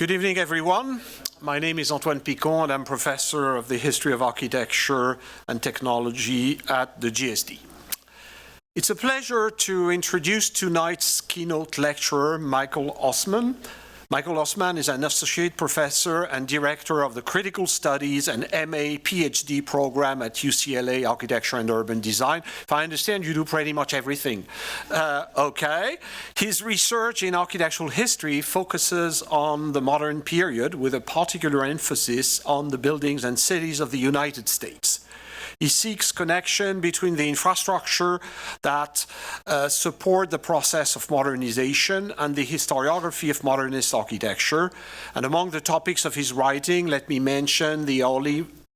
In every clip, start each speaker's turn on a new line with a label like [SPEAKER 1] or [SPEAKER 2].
[SPEAKER 1] Good evening, everyone. My name is Antoine Picon, and I'm professor of the history of architecture and technology at the GSD. It's a pleasure to introduce tonight's keynote lecturer, Michael Osman. Michael Osman is an associate professor and director of the Critical Studies and MA PhD program at UCLA Architecture and Urban Design. If I understand, you do pretty much everything. Okay. His research in architectural history focuses on the modern period with a particular emphasis on the buildings and cities of the United States. He seeks connection between the infrastructure that support the process of modernization and the historiography of modernist architecture. And among the topics of his writing, let me mention the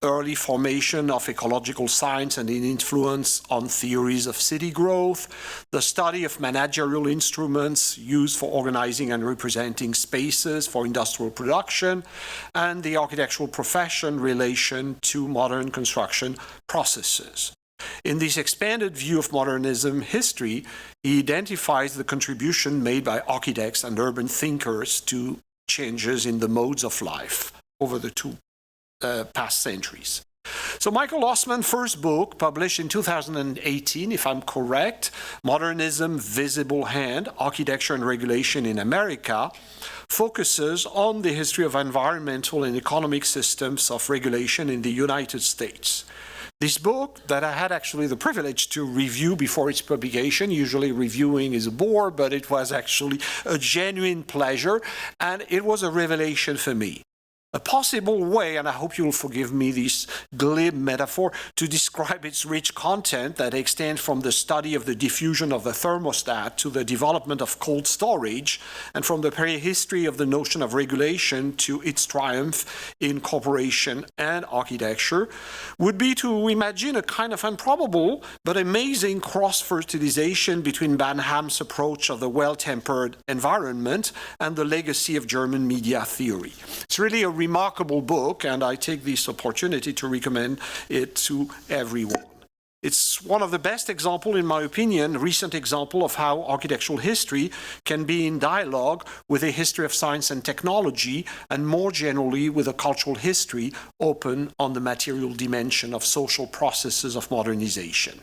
[SPEAKER 1] early formation of ecological science and its influence on theories of city growth, the study of managerial instruments used for organizing and representing spaces for industrial production, and the architectural profession relation to modern construction processes. In this expanded view of modernism history, he identifies the contribution made by architects and urban thinkers to changes in the modes of life over the past centuries. So Michael Osman's first book, published in 2018, if I'm correct, Modernism, Visible Hand, Architecture and Regulation in America, focuses on the history of environmental and economic systems of regulation in the United States. This book, that I had actually the privilege to review before its publication, usually reviewing is a bore, but it was actually a genuine pleasure, and it was a revelation for me. A possible way, and I hope you'll forgive me this glib metaphor, to describe its rich content that extends from the study of the diffusion of the thermostat to the development of cold storage, and from the prehistory of the notion of regulation to its triumph in corporation and architecture, would be to imagine a kind of improbable but amazing cross-fertilization between Benham's approach of the well-tempered environment and the legacy of German media theory. It's really a remarkable book, and I take this opportunity to recommend it to everyone. It's one of the best examples, in my opinion, recent example of how architectural history can be in dialogue with a history of science and technology, and more generally with a cultural history open on the material dimension of social processes of modernization.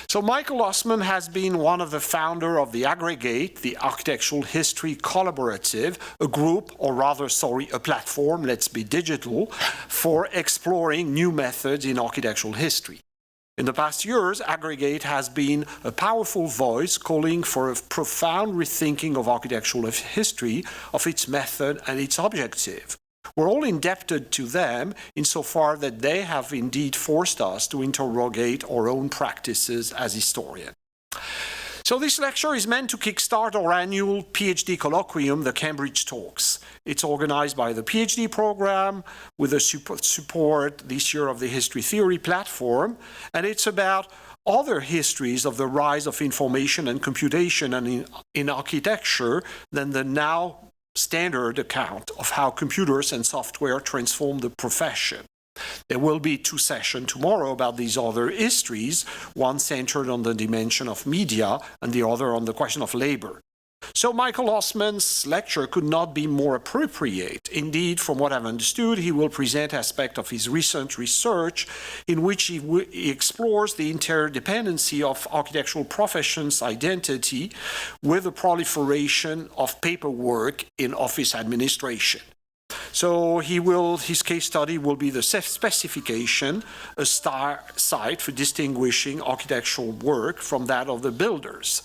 [SPEAKER 1] So Michael Osman has been one of the founders of the Aggregate, the Architectural History Collaborative, a group, or rather, a platform, let's be digital, for exploring new methods in architectural history. In the past years, Aggregate has been a powerful voice calling for a profound rethinking of architectural history, of its method and its objective. We're all indebted to them insofar that they have indeed forced us to interrogate our own practices as historians. So this lecture is meant to kickstart our annual PhD colloquium, the Cambridge Talks. It's organized by the PhD program with the support this year of the History Theory platform, and it's about other histories of the rise of information and computation and in architecture than the now standard account of how computers and software transform the profession. There will be 2 sessions tomorrow about these other histories, one centered on the dimension of media and the other on the question of labor. So Michael Osman's lecture could not be more appropriate. Indeed, from what I've understood, he will present aspects of his recent research in which he explores the interdependency of architectural professions' identity with the proliferation of paperwork in office administration. So his case study will be the specification, a site for distinguishing architectural work from that of the builders.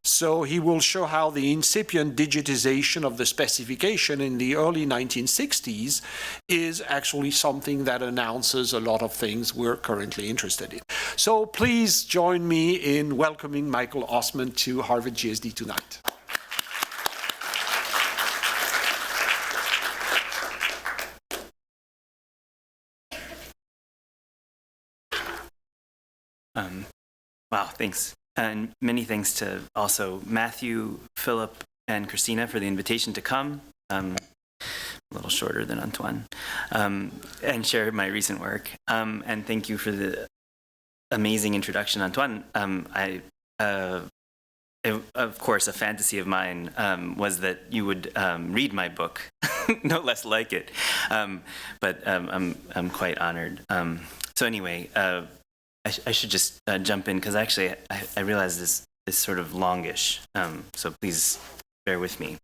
[SPEAKER 1] So he will show how the incipient digitization of the specification in the early 1960s is actually something that announces a lot of things we're currently interested in. So please join me in welcoming Michael Osman to Harvard GSD tonight.
[SPEAKER 2] Wow, thanks. And many thanks to also Matthew, Philip, and Christina for the invitation to come, a little shorter than Antoine, and share my recent work. And thank you for the amazing introduction, Antoine. of course, a fantasy of mine was that you would read my book, no less like it. But I'm quite honored. So anyway, I should just jump in because actually I realize this is sort of longish. So please bear with me.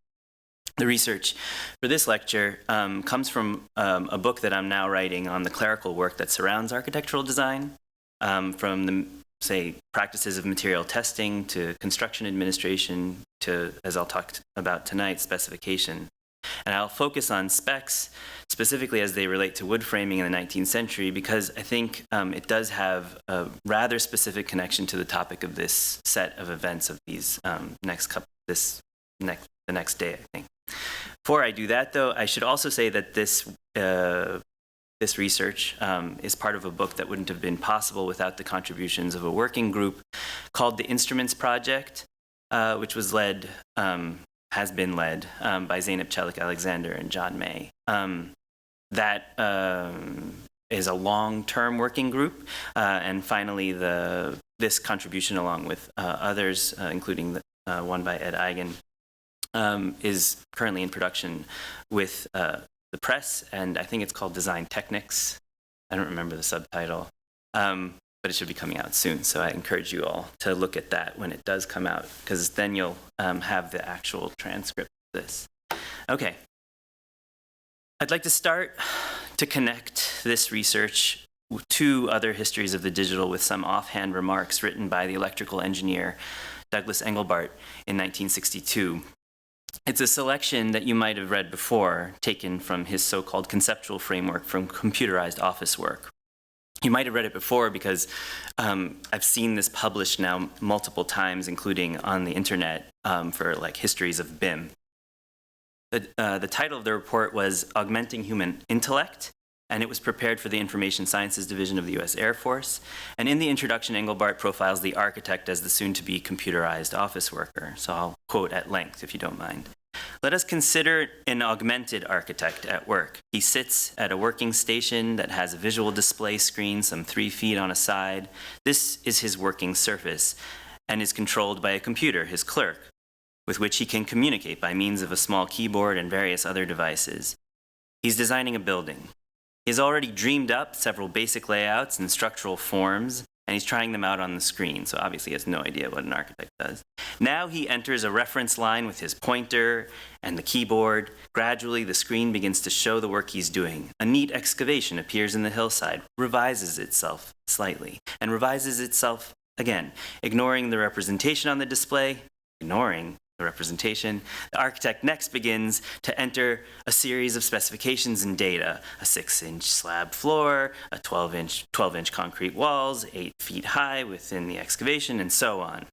[SPEAKER 2] The research for this lecture comes from a book that I'm now writing on the clerical work that surrounds architectural design, from the, say, practices of material testing to construction administration to, as I'll talk about tonight, specification. And I'll focus on specs, specifically as they relate to wood framing in the 19th century, because I think it does have a rather specific connection to the topic of this set of events of these the next day, I think. Before I do that, though, I should also say that this research is part of a book that wouldn't have been possible without the contributions of a working group called the Instruments Project, which was led, has been led by Zeynep Çelik-Alexander and John May. That is a long-term working group, and finally this contribution, along with others, including one by Ed Eigen, is currently in production with the press, and I think it's called Design Technics. I don't remember the subtitle, but it should be coming out soon. So I encourage you all to look at that when it does come out, because then you'll have the actual transcript of this. Okay. I'd like to start to connect this research to other histories of the digital with some offhand remarks written by the electrical engineer Douglas Engelbart in 1962. It's a selection that you might have read before, taken from his so-called conceptual framework from computerized office work. You might have read it before because I've seen this published now multiple times, including on the internet, for like histories of BIM. The title of the report was Augmenting Human Intellect, and it was prepared for the Information Sciences Division of the U.S. Air Force. And in the introduction, Engelbart profiles the architect as the soon-to-be computerized office worker. So I'll quote at length, if you don't mind. Let us consider an augmented architect at work. He sits at a working station that has a visual display screen some 3 feet on a side. This is his working surface and is controlled by a computer, his clerk, with which he can communicate by means of a small keyboard and various other devices. He's designing a building. He's already dreamed up several basic layouts and structural forms, and he's trying them out on the screen, so obviously he has no idea what an architect does. Now he enters a reference line with his pointer and the keyboard. Gradually, the screen begins to show the work he's doing. A neat excavation appears in the hillside, revises itself slightly, and revises itself again, ignoring the representation on the display, ignoring the representation. The architect next begins to enter a series of specifications and data: a 6-inch slab floor, a 12-inch concrete walls, 8 feet high within the excavation, and so on.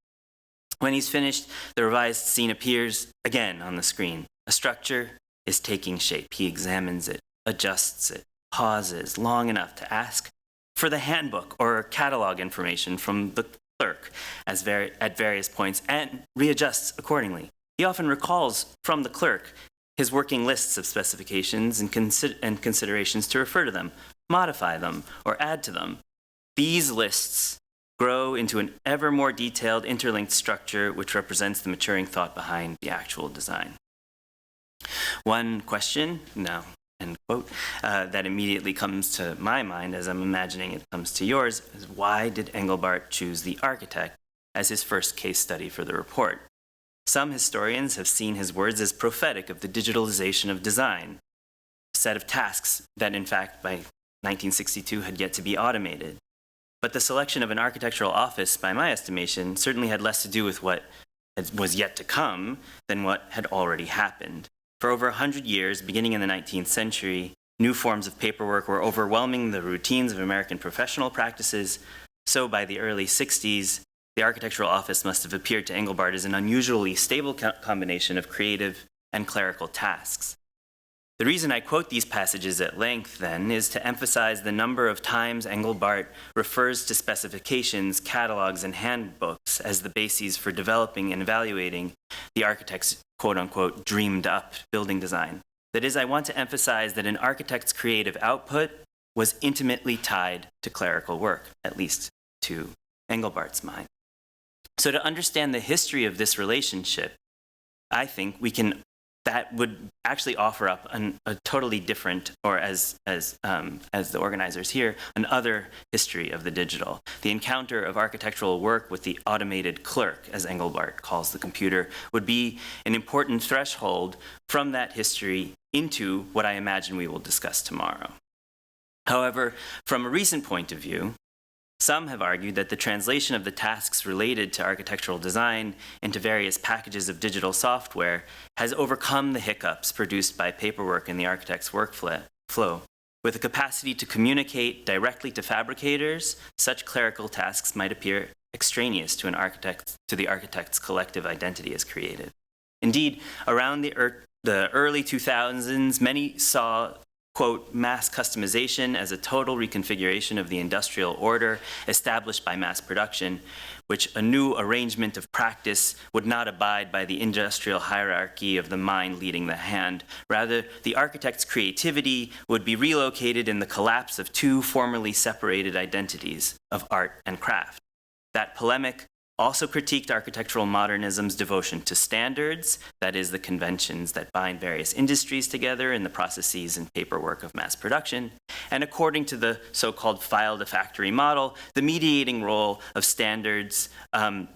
[SPEAKER 2] When he's finished, the revised scene appears again on the screen. A structure is taking shape. He examines it, adjusts it, pauses long enough to ask for the handbook or catalog information from the clerk at various points and readjusts accordingly. He often recalls from the clerk his working lists of specifications and considerations to refer to them, modify them, or add to them. These lists grow into an ever more detailed, interlinked structure which represents the maturing thought behind the actual design. One question, now, end quote, that immediately comes to my mind as I'm imagining it comes to yours is, why did Engelbart choose the architect as his first case study for the report? Some historians have seen his words as prophetic of the digitalization of design, a set of tasks that in fact by 1962 had yet to be automated. But the selection of an architectural office, by my estimation, certainly had less to do with what was yet to come than what had already happened. For over 100 years, beginning in the 19th century, new forms of paperwork were overwhelming the routines of American professional practices. So by the early 60s, the architectural office must have appeared to Engelbart as an unusually stable combination of creative and clerical tasks. The reason I quote these passages at length, then, is to emphasize the number of times Engelbart refers to specifications, catalogs, and handbooks as the bases for developing and evaluating the architect's quote-unquote dreamed-up building design. That is, I want to emphasize that an architect's creative output was intimately tied to clerical work, at least to Engelbart's mind. So to understand the history of this relationship, I think that would actually offer up a totally different, or as the organizers here, another history of the digital. The encounter of architectural work with the automated clerk, as Engelbart calls the computer, would be an important threshold from that history into what I imagine we will discuss tomorrow. However, from a recent point of view, some have argued that the translation of the tasks related to architectural design into various packages of digital software has overcome the hiccups produced by paperwork in the architect's workflow. With the capacity to communicate directly to fabricators, such clerical tasks might appear extraneous to the architect's collective identity as created. Indeed, around the early 2000s, many saw, quote, mass customization as a total reconfiguration of the industrial order established by mass production, which a new arrangement of practice would not abide by the industrial hierarchy of the mind leading the hand. Rather, the architect's creativity would be relocated in the collapse of two formerly separated identities of art and craft. That polemic also critiqued architectural modernism's devotion to standards, that is, the conventions that bind various industries together in the processes and paperwork of mass production. And according to the so-called file-to-factory model, the mediating role of standards to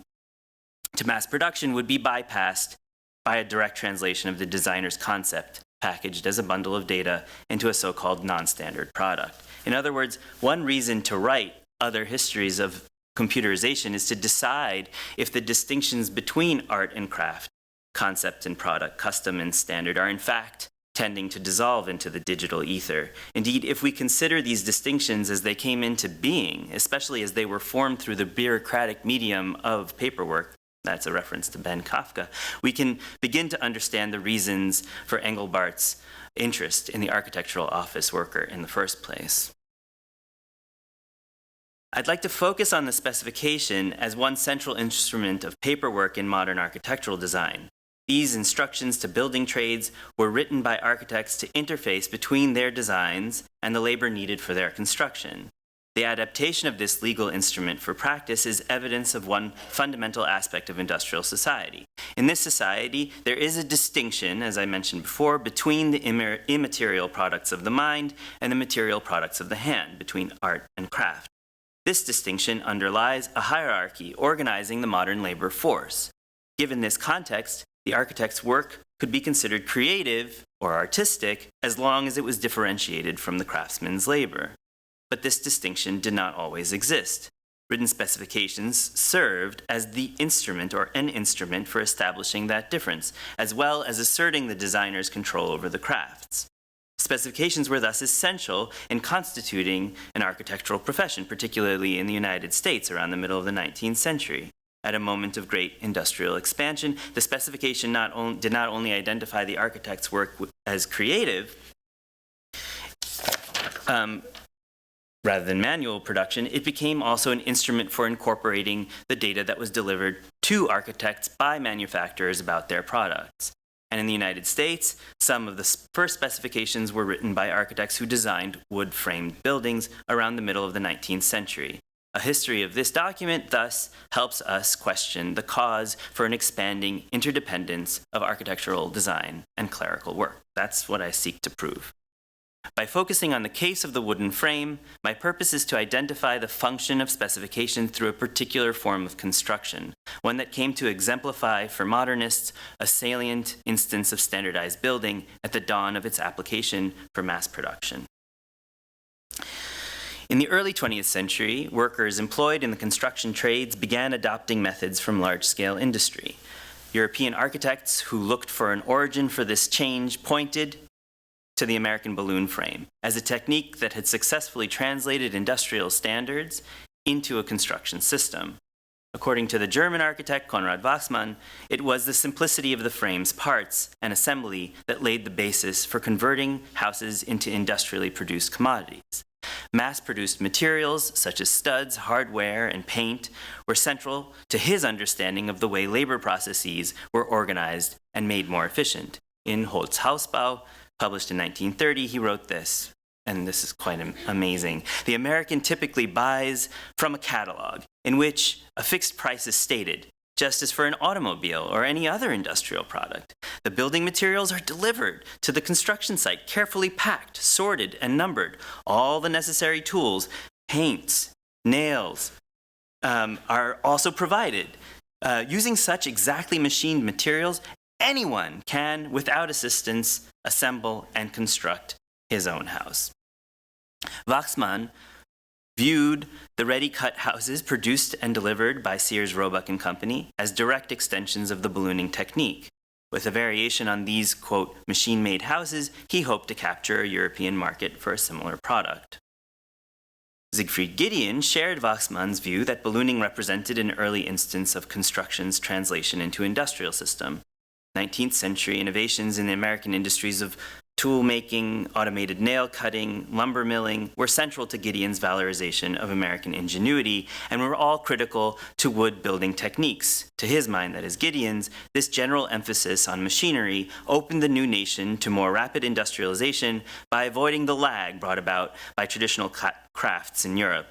[SPEAKER 2] mass production would be bypassed by a direct translation of the designer's concept, packaged as a bundle of data into a so-called non-standard product. In other words, one reason to write other histories of computerization is to decide if the distinctions between art and craft, concept and product, custom and standard, are in fact tending to dissolve into the digital ether. Indeed, if we consider these distinctions as they came into being, especially as they were formed through the bureaucratic medium of paperwork, that's a reference to Ben Kafka, we can begin to understand the reasons for Engelbart's interest in the architectural office worker in the first place. I'd like to focus on the specification as one central instrument of paperwork in modern architectural design. These instructions to building trades were written by architects to interface between their designs and the labor needed for their construction. The adaptation of this legal instrument for practice is evidence of one fundamental aspect of industrial society. In this society, there is a distinction, as I mentioned before, between the immaterial products of the mind and the material products of the hand, between art and craft. This distinction underlies a hierarchy organizing the modern labor force. Given this context, the architect's work could be considered creative or artistic as long as it was differentiated from the craftsman's labor. But this distinction did not always exist. Written specifications served as the instrument or an instrument for establishing that difference, as well as asserting the designer's control over the crafts. Specifications were thus essential in constituting an architectural profession, particularly in the United States around the middle of the 19th century. At a moment of great industrial expansion, the specification did not only identify the architect's work as creative, rather than manual production, it became also an instrument for incorporating the data that was delivered to architects by manufacturers about their products. And in the United States, some of the first specifications were written by architects who designed wood-framed buildings around the middle of the 19th century. A history of this document thus helps us question the cause for an expanding interdependence of architectural design and clerical work. That's what I seek to prove. By focusing on the case of the wooden frame, my purpose is to identify the function of specification through a particular form of construction, one that came to exemplify for modernists a salient instance of standardized building at the dawn of its application for mass production. In the early 20th century, workers employed in the construction trades began adopting methods from large-scale industry. European architects who looked for an origin for this change pointed to the American balloon frame as a technique that had successfully translated industrial standards into a construction system. According to the German architect Konrad Wachsmann, it was the simplicity of the frame's parts and assembly that laid the basis for converting houses into industrially produced commodities. Mass-produced materials such as studs, hardware, and paint were central to his understanding of the way labor processes were organized and made more efficient. In Holzhausbau, published in 1930, he wrote this, and this is quite amazing. The American typically buys from a catalog in which a fixed price is stated, just as for an automobile or any other industrial product. The building materials are delivered to the construction site, carefully packed, sorted, and numbered. All the necessary tools, paints, nails, are also provided. Using such exactly machined materials, anyone can, without assistance, assemble and construct his own house. Waxman viewed the ready-cut houses produced and delivered by Sears, Roebuck and Company as direct extensions of the ballooning technique. With a variation on these, quote, machine-made houses, he hoped to capture a European market for a similar product. Siegfried Gideon shared Waxman's view that ballooning represented an early instance of construction's translation into industrial system. 19th century innovations in the American industries of tool making, automated nail cutting, lumber milling were central to Gideon's valorization of American ingenuity and were all critical to wood building techniques. To his mind, that is Gideon's, this general emphasis on machinery opened the new nation to more rapid industrialization by avoiding the lag brought about by traditional crafts in Europe.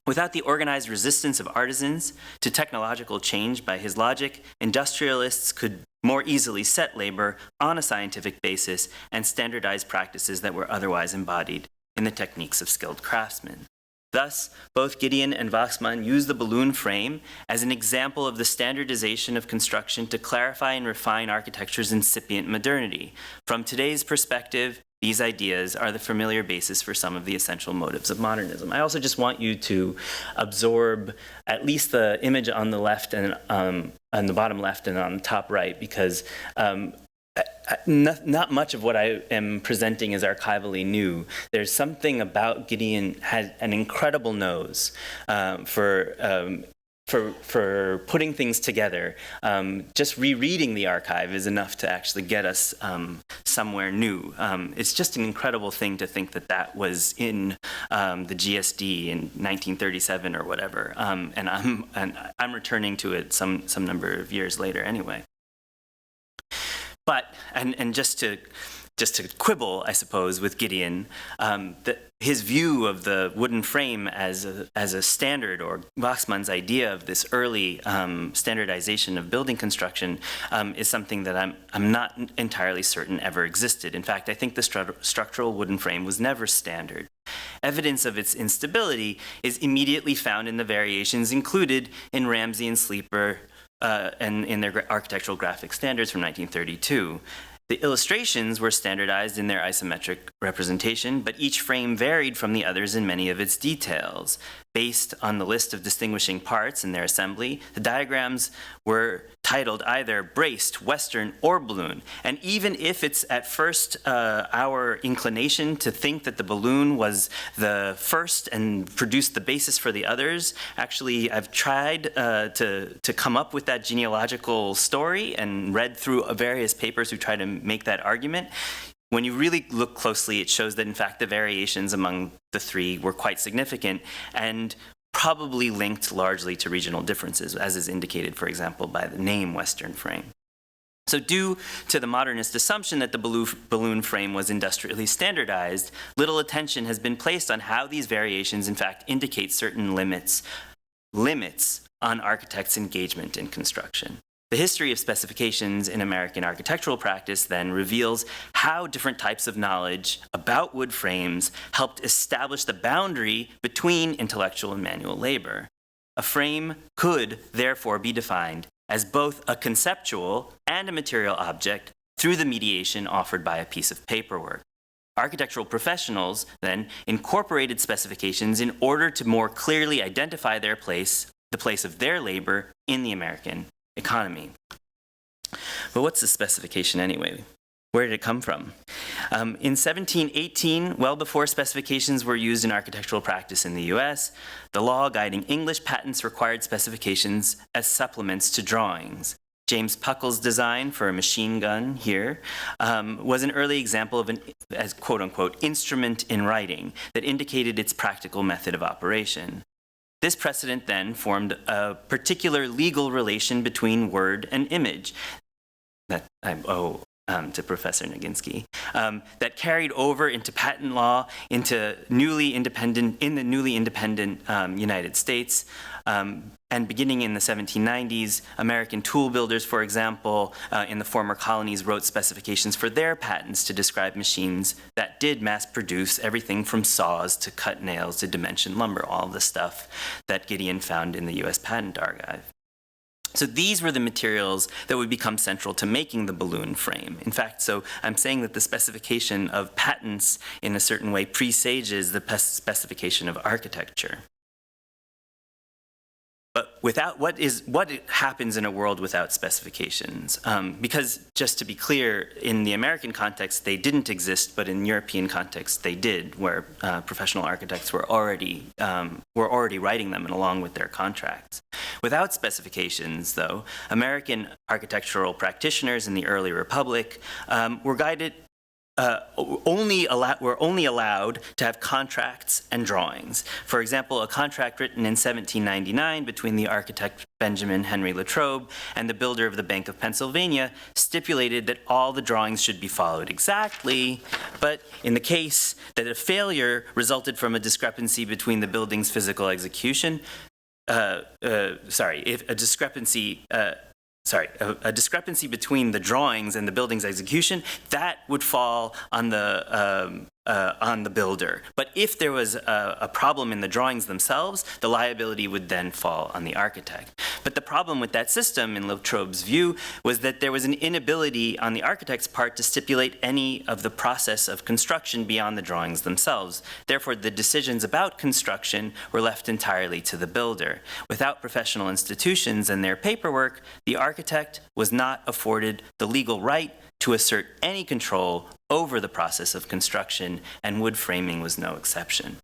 [SPEAKER 2] Without the organized resistance of artisans to technological change by his logic, industrialists could more easily set labor on a scientific basis and standardize practices that were otherwise embodied in the techniques of skilled craftsmen. Thus, both Gideon and Waxman used the balloon frame as an example of the standardization of construction to clarify and refine architecture's incipient modernity. From today's perspective, these ideas are the familiar basis for some of the essential motives of modernism. I also just want you to absorb at least the image on the left and on the bottom left and on the top right, because not much of what I am presenting is archivally new. There's something about Gideon had an incredible nose for putting things together. Just rereading the archive is enough to actually get us somewhere new. It's just an incredible thing to think that that was in the GSD in 1937 or whatever, and I'm returning to it some number of years later anyway. But and just to quibble, I suppose, with Gideon, his view of the wooden frame as a standard, or Waxman's idea of this early standardization of building construction, is something that I'm not entirely certain ever existed. In fact, I think the structural wooden frame was never standard. Evidence of its instability is immediately found in the variations included in Ramsey and Sleeper and in their architectural graphic standards from 1932. The illustrations were standardized in their isometric representation, but each frame varied from the others in many of its details. Based on the list of distinguishing parts in their assembly, the diagrams were titled either braced, western, or balloon. And even if it's at first our inclination to think that the balloon was the first and produced the basis for the others, actually I've tried to come up with that genealogical story and read through various papers who try to make that argument. When you really look closely, it shows that, in fact, the variations among the three were quite significant and probably linked largely to regional differences, as is indicated, for example, by the name Western frame. So due to the modernist assumption that the balloon frame was industrially standardized, little attention has been placed on how these variations, in fact, indicate certain limits on architects' engagement in construction. The history of specifications in American architectural practice then reveals how different types of knowledge about wood frames helped establish the boundary between intellectual and manual labor. A frame could therefore be defined as both a conceptual and a material object through the mediation offered by a piece of paperwork. Architectural professionals then incorporated specifications in order to more clearly identify the place of their labor in the American economy. But what's a specification anyway? Where did it come from? In 1718, well before specifications were used in architectural practice in the US, the law guiding English patents required specifications as supplements to drawings. James Puckle's design for a machine gun here was an early example of an, as quote-unquote, instrument in writing that indicated its practical method of operation. This precedent then formed a particular legal relation between word and image that to Professor Nijinsky, that carried over into patent law, into the newly independent United States. And beginning in the 1790s, American tool builders, for example, in the former colonies wrote specifications for their patents to describe machines that did mass produce everything from saws to cut nails to dimension lumber, all the stuff that Gideon found in the US Patent Archive. So these were the materials that would become central to making the balloon frame. In fact, so I'm saying that the specification of patents in a certain way presages the specification of architecture. But without, what happens in a world without specifications? Because just to be clear, in the American context, they didn't exist, but in European context, they did, where professional architects were already writing them and along with their contracts. Without specifications, though, American architectural practitioners in the early Republic were guided. Were only allowed to have contracts and drawings. For example, a contract written in 1799 between the architect Benjamin Henry Latrobe and the builder of the Bank of Pennsylvania stipulated that all the drawings should be followed exactly, but in the case that a failure resulted from a discrepancy between the building's physical execution, if a discrepancy a discrepancy between the drawings and the building's execution, that would fall on the builder. But if there was a problem in the drawings themselves, the liability would then fall on the architect. But the problem with that system, in Latrobe's view, was that there was an inability on the architect's part to stipulate any of the process of construction beyond the drawings themselves. Therefore, the decisions about construction were left entirely to the builder. Without professional institutions and their paperwork, the architect was not afforded the legal right to assert any control over the process of construction, and wood framing was no exception.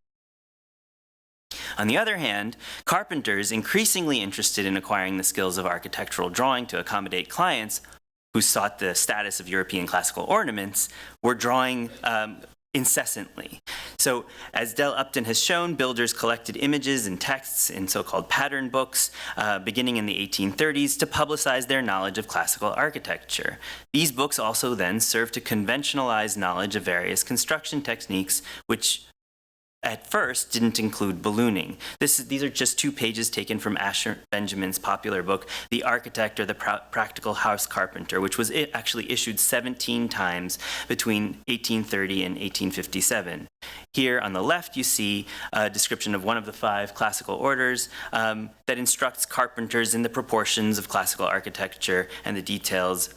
[SPEAKER 2] On the other hand, carpenters, increasingly interested in acquiring the skills of architectural drawing to accommodate clients who sought the status of European classical ornaments, were drawing incessantly. So, as Del Upton has shown, builders collected images and texts in so-called pattern books beginning in the 1830s to publicize their knowledge of classical architecture. These books also then served to conventionalize knowledge of various construction techniques, which at first didn't include ballooning. These are just 2 pages taken from Asher Benjamin's popular book, The Architect or the Practical House Carpenter, which was actually issued 17 times between 1830 and 1857. Here on the left, you see a description of one of the 5 classical orders that instructs carpenters in the proportions of classical architecture and the details,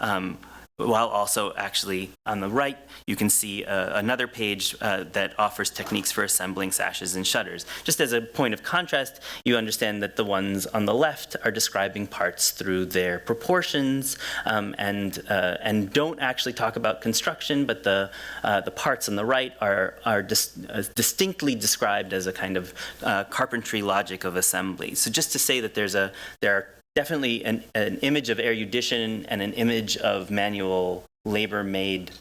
[SPEAKER 2] while also actually on the right, you can see another page that offers techniques for assembling sashes and shutters. Just as a point of contrast, you understand that the ones on the left are describing parts through their proportions and don't actually talk about construction, but the parts on the right are distinctly described as a kind of carpentry logic of assembly. So just to say that there are definitely an image of erudition and an image of manual labor made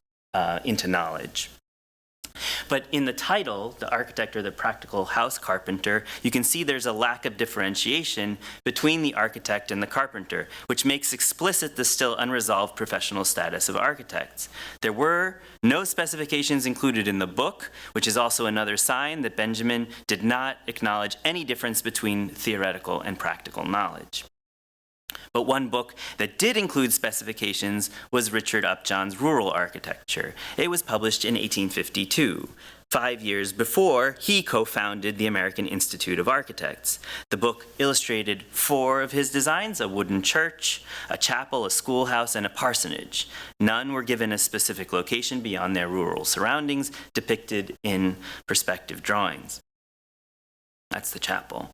[SPEAKER 2] into knowledge. But in the title, The Architect or the Practical House Carpenter, you can see there's a lack of differentiation between the architect and the carpenter, which makes explicit the still unresolved professional status of architects. There were no specifications included in the book, which is also another sign that Benjamin did not acknowledge any difference between theoretical and practical knowledge. But one book that did include specifications was Richard Upjohn's Rural Architecture. It was published in 1852, 5 years before he co-founded the American Institute of Architects. The book illustrated 4 of his designs: a wooden church, a chapel, a schoolhouse, and a parsonage. None were given a specific location beyond their rural surroundings, depicted in perspective drawings. That's the chapel.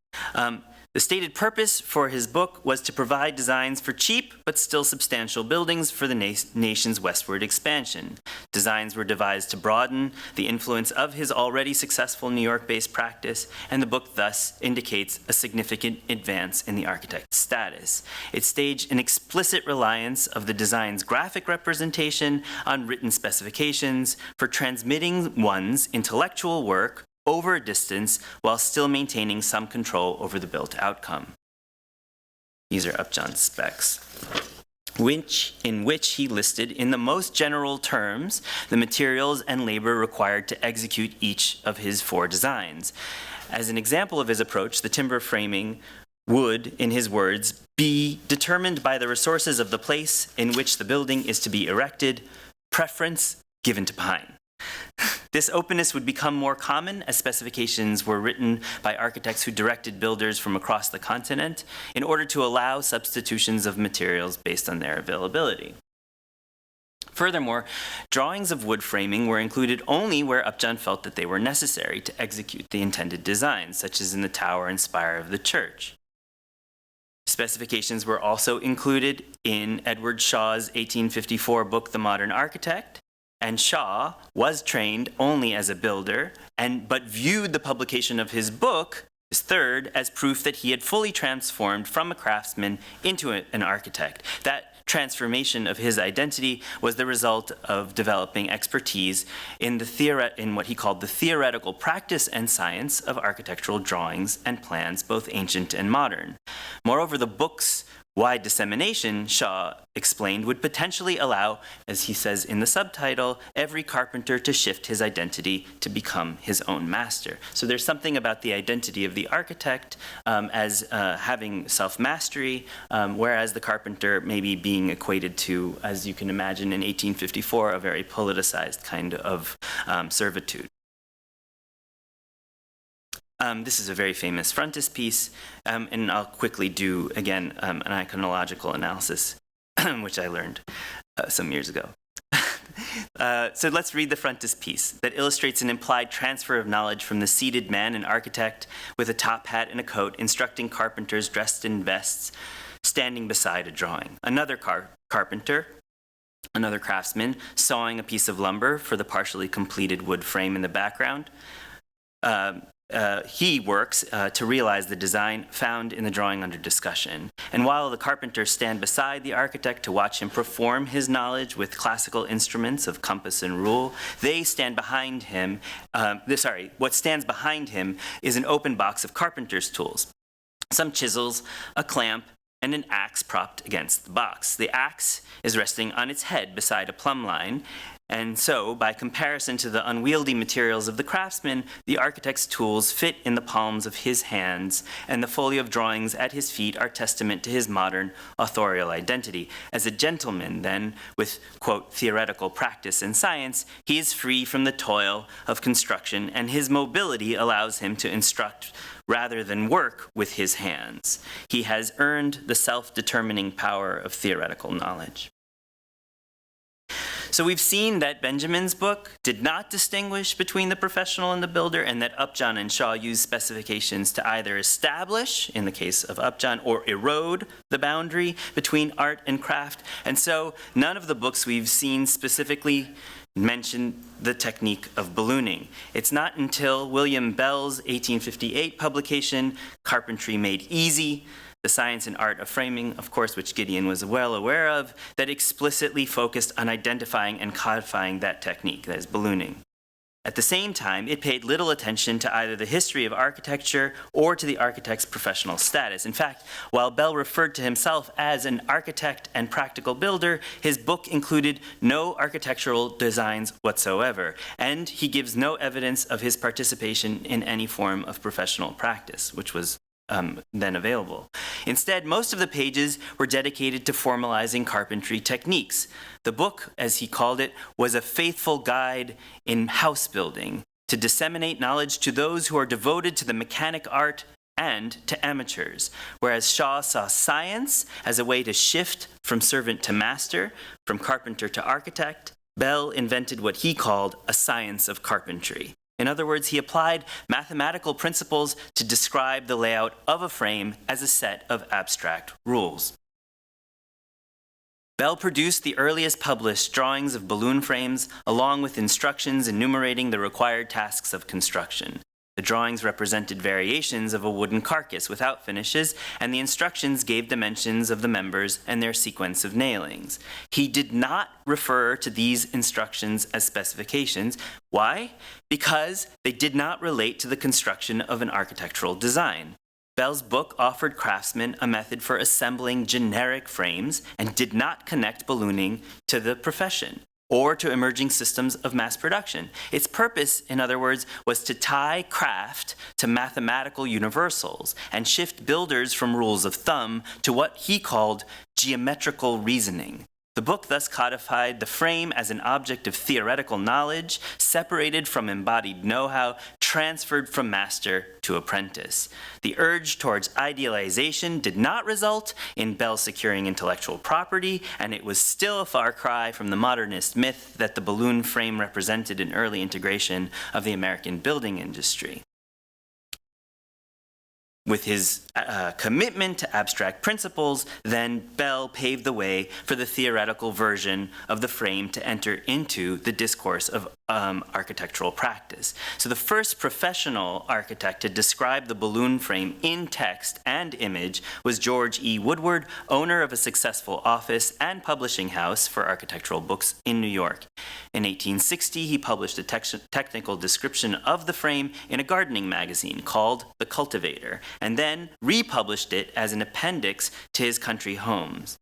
[SPEAKER 2] The stated purpose for his book was to provide designs for cheap but still substantial buildings for the nation's westward expansion. Designs were devised to broaden the influence of his already successful New York-based practice, and the book thus indicates a significant advance in the architect's status. It staged an explicit reliance of the design's graphic representation on written specifications for transmitting one's intellectual work over a distance while still maintaining some control over the built outcome. These are Upjohn's specs. in which he listed in the most general terms the materials and labor required to execute each of his 4 designs. As an example of his approach, the timber framing would, in his words, be determined by the resources of the place in which the building is to be erected, preference given to pine. This openness would become more common as specifications were written by architects who directed builders from across the continent in order to allow substitutions of materials based on their availability. Furthermore, drawings of wood framing were included only where Upjohn felt that they were necessary to execute the intended designs, such as in the tower and spire of the church. Specifications were also included in Edward Shaw's 1854 book, The Modern Architect, and Shaw was trained only as a builder, but viewed the publication of his book, his third, as proof that he had fully transformed from a craftsman into an architect. That transformation of his identity was the result of developing expertise in what he called the theoretical practice and science of architectural drawings and plans, both ancient and modern. Moreover, the book's wide dissemination, Shaw explained, would potentially allow, as he says in the subtitle, every carpenter to shift his identity to become his own master. So there's something about the identity of the architect as having self-mastery, whereas the carpenter maybe being equated to, as you can imagine in 1854, a very politicized kind of servitude. This is a very famous frontispiece, and I'll quickly do, again, an iconological analysis, which I learned some years ago. So let's read the frontispiece that illustrates an implied transfer of knowledge from the seated man, an architect with a top hat and a coat, instructing carpenters dressed in vests, standing beside a drawing. Another carpenter, another craftsman, sawing a piece of lumber for the partially completed wood frame in the background. He works to realize the design found in the drawing under discussion. And while the carpenters stand beside the architect to watch him perform his knowledge with classical instruments of compass and rule, they stand behind him. What stands behind him is an open box of carpenter's tools, some chisels, a clamp, and an axe propped against the box. The axe is resting on its head beside a plumb line. And so, by comparison to the unwieldy materials of the craftsman, the architect's tools fit in the palms of his hands, and the folio of drawings at his feet are testament to his modern authorial identity. As a gentleman, then, with, quote, theoretical practice and science, he is free from the toil of construction, and his mobility allows him to instruct rather than work with his hands. He has earned the self-determining power of theoretical knowledge. So we've seen that Benjamin's book did not distinguish between the professional and the builder, and that Upjohn and Shaw used specifications to either establish, in the case of Upjohn, or erode the boundary between art and craft. And so none of the books we've seen specifically mention the technique of ballooning. It's not until William Bell's 1858 publication, Carpentry Made Easy, The Science and Art of Framing, of course, which Gideon was well aware of, that explicitly focused on identifying and codifying that technique, that is ballooning. At the same time, it paid little attention to either the history of architecture or to the architect's professional status. In fact, while Bell referred to himself as an architect and practical builder, his book included no architectural designs whatsoever, and he gives no evidence of his participation in any form of professional practice, which was then available. Instead, most of the pages were dedicated to formalizing carpentry techniques. The book, as he called it, was a faithful guide in house building to disseminate knowledge to those who are devoted to the mechanic art and to amateurs, whereas Shaw saw science as a way to shift from servant to master, from carpenter to architect. Bell invented what he called a science of carpentry. In other words, he applied mathematical principles to describe the layout of a frame as a set of abstract rules. Bell produced the earliest published drawings of balloon frames, along with instructions enumerating the required tasks of construction. The drawings represented variations of a wooden carcass without finishes, and the instructions gave dimensions of the members and their sequence of nailings. He did not refer to these instructions as specifications. Why? Because they did not relate to the construction of an architectural design. Bell's book offered craftsmen a method for assembling generic frames and did not connect ballooning to the profession or to emerging systems of mass production. Its purpose, in other words, was to tie craft to mathematical universals and shift builders from rules of thumb to what he called geometrical reasoning. The book thus codified the frame as an object of theoretical knowledge, separated from embodied know-how, transferred from master to apprentice. The urge towards idealization did not result in Bell securing intellectual property, and it was still a far cry from the modernist myth that the balloon frame represented an early integration of the American building industry. With his commitment to abstract principles, then Bell paved the way for the theoretical version of the frame to enter into the discourse of architectural practice. So the first professional architect to describe the balloon frame in text and image was George E. Woodward, owner of a successful office and publishing house for architectural books in New York. In 1860, he published a technical description of the frame in a gardening magazine called The Cultivator, and then republished it as an appendix to his country homes.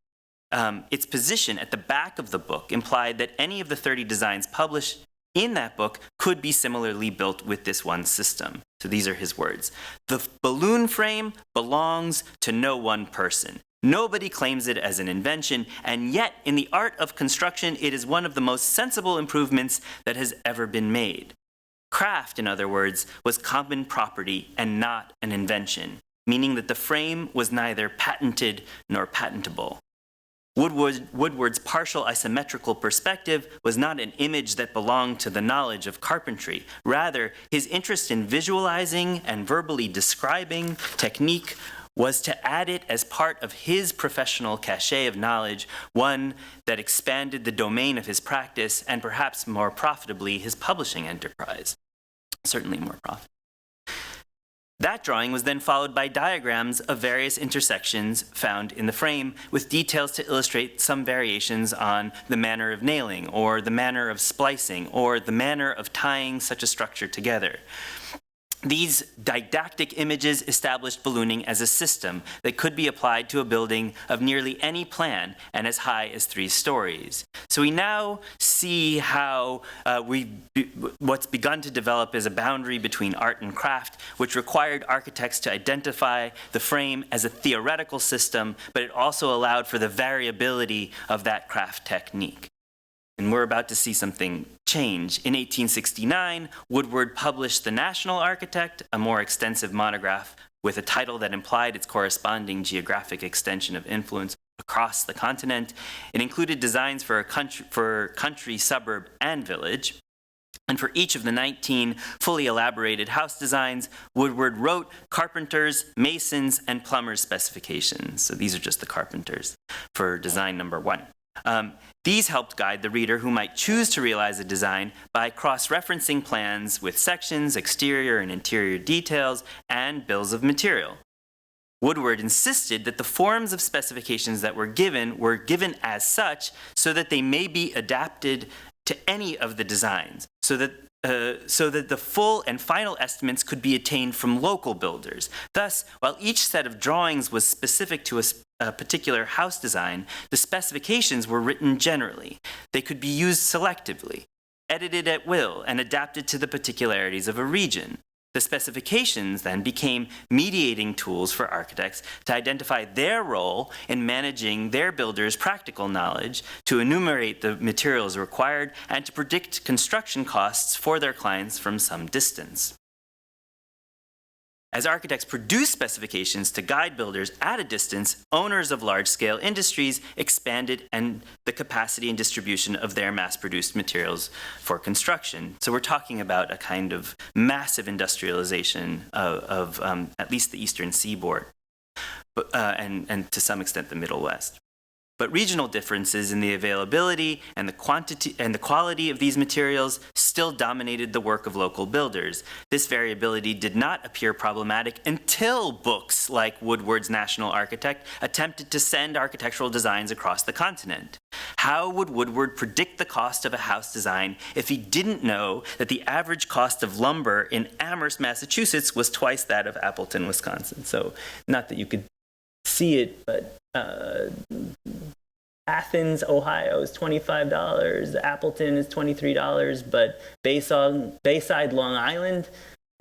[SPEAKER 2] Its position at the back of the book implied that any of the 30 designs published in that book could be similarly built with this one system. So these are his words. The balloon frame belongs to no one person. Nobody claims it as an invention, and yet in the art of construction, it is one of the most sensible improvements that has ever been made. Craft, in other words, was common property and not an invention, meaning that the frame was neither patented nor patentable. Woodward's partial isometrical perspective was not an image that belonged to the knowledge of carpentry. Rather, his interest in visualizing and verbally describing technique was to add it as part of his professional cachet of knowledge, one that expanded the domain of his practice and perhaps more profitably his publishing enterprise. Certainly more profitable. That drawing was then followed by diagrams of various intersections found in the frame, with details to illustrate some variations on the manner of nailing, or the manner of splicing, or the manner of tying such a structure together. These didactic images established ballooning as a system that could be applied to a building of nearly any plan and as high as 3 stories. So we now see how what's begun to develop is a boundary between art and craft, which required architects to identify the frame as a theoretical system, but it also allowed for the variability of that craft technique. And we're about to see something change. In 1869, Woodward published The National Architect, a more extensive monograph with a title that implied its corresponding geographic extension of influence across the continent. It included designs for country, suburb, and village. And for each of the 19 fully elaborated house designs, Woodward wrote carpenters, masons, and plumbers specifications. So these are just the carpenters for design number 1. These helped guide the reader who might choose to realize a design by cross-referencing plans with sections, exterior and interior details, and bills of material. Woodward insisted that the forms of specifications that were given as such so that they may be adapted to any of the designs, so that the full and final estimates could be attained from local builders. Thus, while each set of drawings was specific to a particular house design, the specifications were written generally. They could be used selectively, edited at will, and adapted to the particularities of a region. The specifications then became mediating tools for architects to identify their role in managing their builders' practical knowledge, to enumerate the materials required, and to predict construction costs for their clients from some distance. As architects produced specifications to guide builders at a distance, owners of large-scale industries expanded the capacity and distribution of their mass-produced materials for construction. So we're talking about a kind of massive industrialization of at least the eastern seaboard, and to some extent the Middle West. but regional differences in the availability and the quantity and the quality of these materials still dominated the work of local builders. This variability did not appear problematic until books like Woodward's National Architect attempted to send architectural designs across the continent. How would Woodward predict the cost of a house design if he didn't know that the average cost of lumber in Amherst, Massachusetts was twice that of Appleton, Wisconsin? So, not that you could see it, but Athens, Ohio is $25, Appleton is $23, but Bayside, Long Island,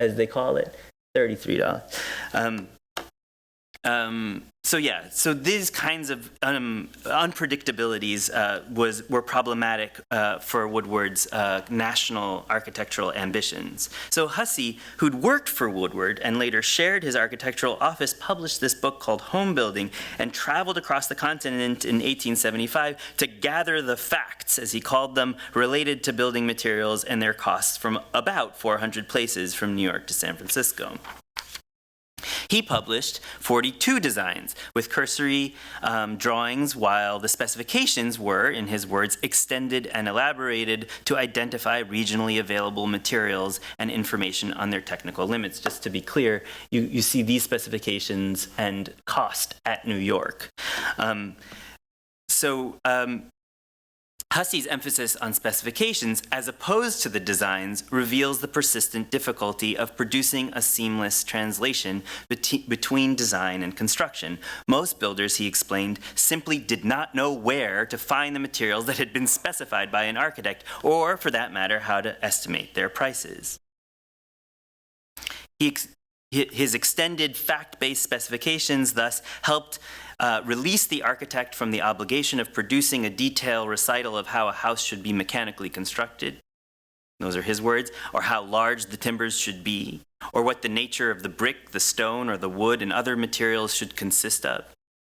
[SPEAKER 2] as they call it, $33. So these kinds of unpredictabilities were problematic for Woodward's national architectural ambitions. So Hussey, who'd worked for Woodward and later shared his architectural office, published this book called Home Building and traveled across the continent in 1875 to gather the facts, as he called them, related to building materials and their costs from about 400 places from New York to San Francisco. He published 42 designs with cursory drawings, while the specifications were, in his words, extended and elaborated to identify regionally available materials and information on their technical limits. Just to be clear, you see these specifications and cost at New York. Hussey's emphasis on specifications, as opposed to the designs, reveals the persistent difficulty of producing a seamless translation between design and construction. Most builders, he explained, simply did not know where to find the materials that had been specified by an architect, or, for that matter, how to estimate their prices. His extended fact-based specifications thus helped release the architect from the obligation of producing a detailed recital of how a house should be mechanically constructed. Those are his words, or how large the timbers should be, or what the nature of the brick, the stone, or the wood and other materials should consist of,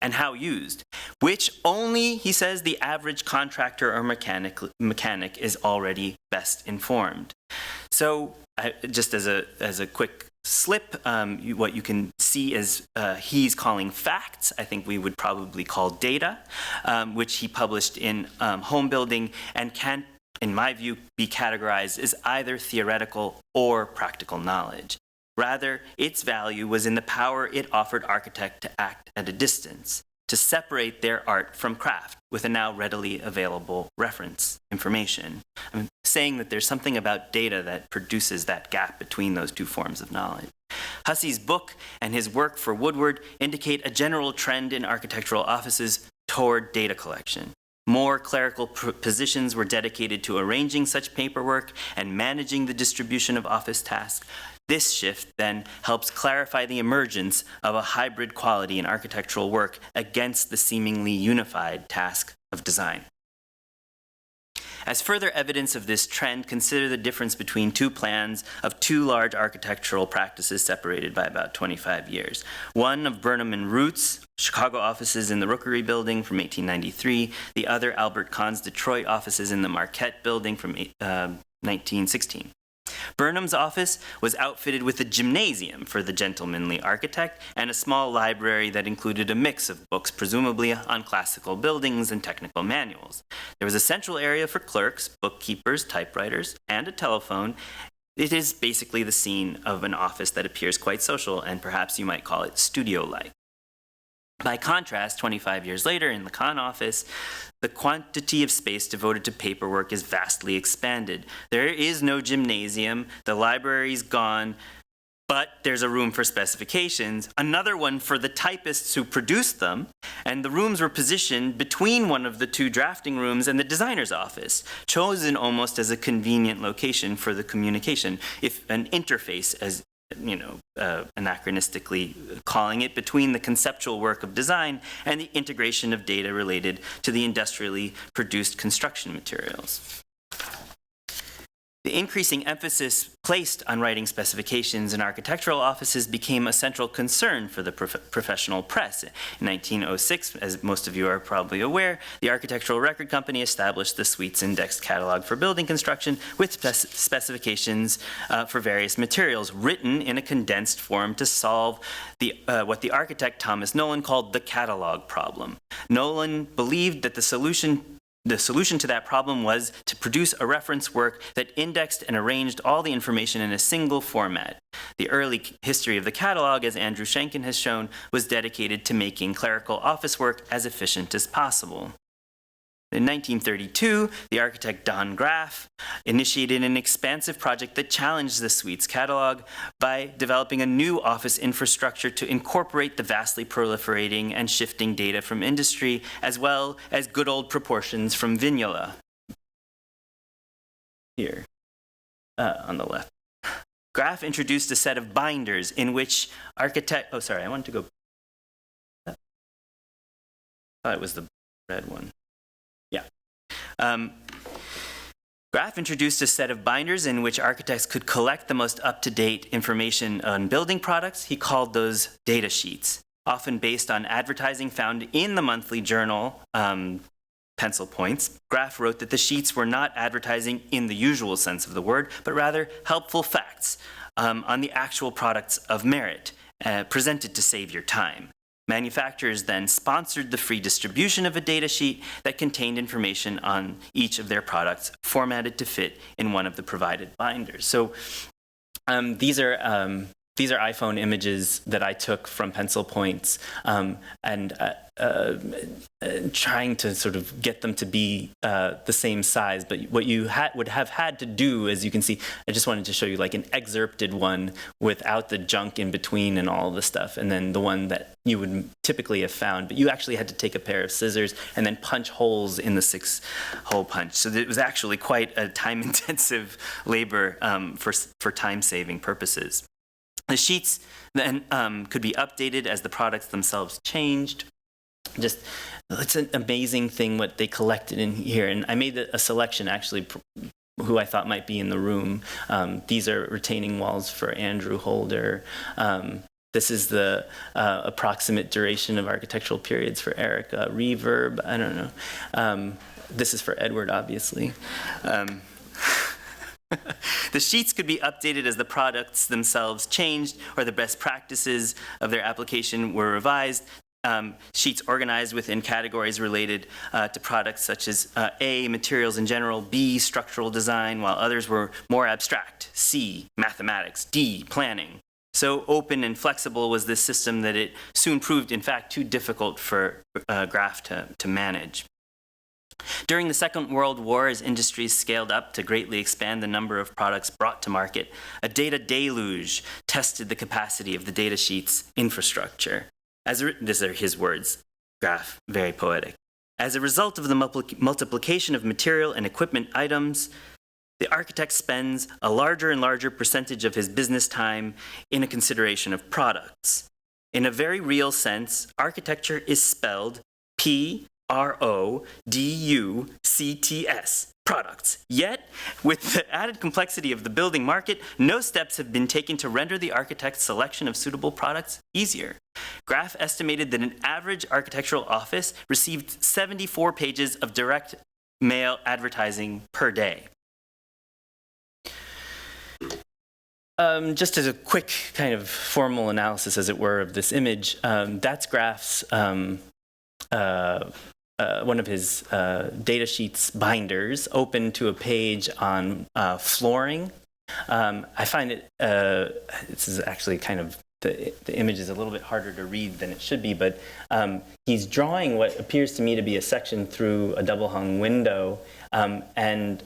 [SPEAKER 2] and how used, which only, he says, the average contractor or mechanic is already best informed. So, just as a quick slip, what you can see is he's calling facts, I think we would probably call data, which he published in Home Building, and can, in my view, be categorized as either theoretical or practical knowledge. Rather, its value was in the power it offered architects to act at a distance, to separate their art from craft with a now readily available reference information. I'm saying that there's something about data that produces that gap between those two forms of knowledge. Hussey's book and his work for Woodward indicate a general trend in architectural offices toward data collection. More clerical positions were dedicated to arranging such paperwork and managing the distribution of office tasks. This shift then helps clarify the emergence of a hybrid quality in architectural work against the seemingly unified task of design. As further evidence of this trend, consider the difference between two plans of two large architectural practices separated by about 25 years. One of Burnham and Root's Chicago offices in the Rookery Building from 1893, the other Albert Kahn's Detroit offices in the Marquette Building from 1916. Burnham's office was outfitted with a gymnasium for the gentlemanly architect and a small library that included a mix of books, presumably on classical buildings and technical manuals. There was a central area for clerks, bookkeepers, typewriters, and a telephone. It is basically the scene of an office that appears quite social, and perhaps you might call it studio-like. By contrast, 25 years later in the Kahn office, the quantity of space devoted to paperwork is vastly expanded. There is no gymnasium, the library's gone, but there's a room for specifications, another one for the typists who produced them, and the rooms were positioned between one of the two drafting rooms and the designer's office, chosen almost as a convenient location for the communication, if an interface, as anachronistically calling it, between the conceptual work of design and the integration of data related to the industrially produced construction materials. The increasing emphasis placed on writing specifications in architectural offices became a central concern for the professional press. In 1906, as most of you are probably aware, the Architectural Record Company established the Suites Indexed Catalog for Building Construction with specifications for various materials written in a condensed form to solve what the architect Thomas Nolan called the catalog problem. Nolan believed that the solution to that problem was to produce a reference work that indexed and arranged all the information in a single format. The early history of the catalog, as Andrew Schenken has shown, was dedicated to making clerical office work as efficient as possible. In 1932, the architect Don Graff initiated an expansive project that challenged the Suites catalog by developing a new office infrastructure to incorporate the vastly proliferating and shifting data from industry, as well as good old proportions from Vignola. Here, on the left. Graff introduced a set of binders in which I wanted to go. I thought it was the red one. Yeah. Graff introduced a set of binders in which architects could collect the most up-to-date information on building products. He called those data sheets, often based on advertising found in the monthly journal, Pencil Points. Graff wrote that the sheets were not advertising in the usual sense of the word, but rather helpful facts on the actual products of merit, presented to save your time. Manufacturers then sponsored the free distribution of a data sheet that contained information on each of their products, formatted to fit in one of the provided binders. So these are iPhone images that I took from Pencil Points, and trying to sort of get them to be the same size. But what you would have had to do, as you can see, I just wanted to show you like an excerpted one without the junk in between and all of the stuff, and then the one that you would typically have found. But you actually had to take a pair of scissors and then punch holes in the 6-hole punch. So it was actually quite a time-intensive labor for time-saving purposes. The sheets then could be updated as the products themselves changed. Just, it's an amazing thing what they collected in here. And I made a selection, actually, who I thought might be in the room. These are retaining walls for Andrew Holder. This is the approximate duration of architectural periods for Erica. Reverb, I don't know. This is for Edward, obviously. The sheets could be updated as the products themselves changed or the best practices of their application were revised. Sheets organized within categories related to products such as A, materials in general, B, structural design, while others were more abstract, C, mathematics, D, planning. So open and flexible was this system that it soon proved, in fact, too difficult for Graff to manage. During the Second World War, as industries scaled up to greatly expand the number of products brought to market, a data deluge tested the capacity of the data sheet's infrastructure. These are his words, Graff, very poetic. As a result of the multiplication of material and equipment items, the architect spends a larger and larger percentage of his business time in a consideration of products. In a very real sense, architecture is spelled P-R-O-D-U-C-T-S, products. Yet, with the added complexity of the building market, no steps have been taken to render the architect's selection of suitable products easier. Graff estimated that an average architectural office received 74 pages of direct mail advertising per day. Just as a quick kind of formal analysis, as it were, of this image, that's Graff's one of his data sheets binders open to a page on flooring. I find it, this is actually kind of, the image is a little bit harder to read than it should be, but he's drawing what appears to me to be a section through a double-hung window, and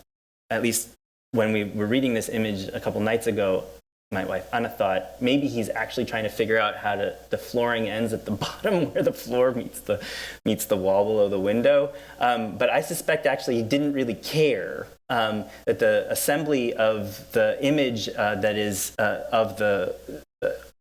[SPEAKER 2] at least when we were reading this image a couple nights ago, my wife Anna thought maybe he's actually trying to figure out how the flooring ends at the bottom where the floor meets the wall below the window. But I suspect actually he didn't really care that the assembly of the image that is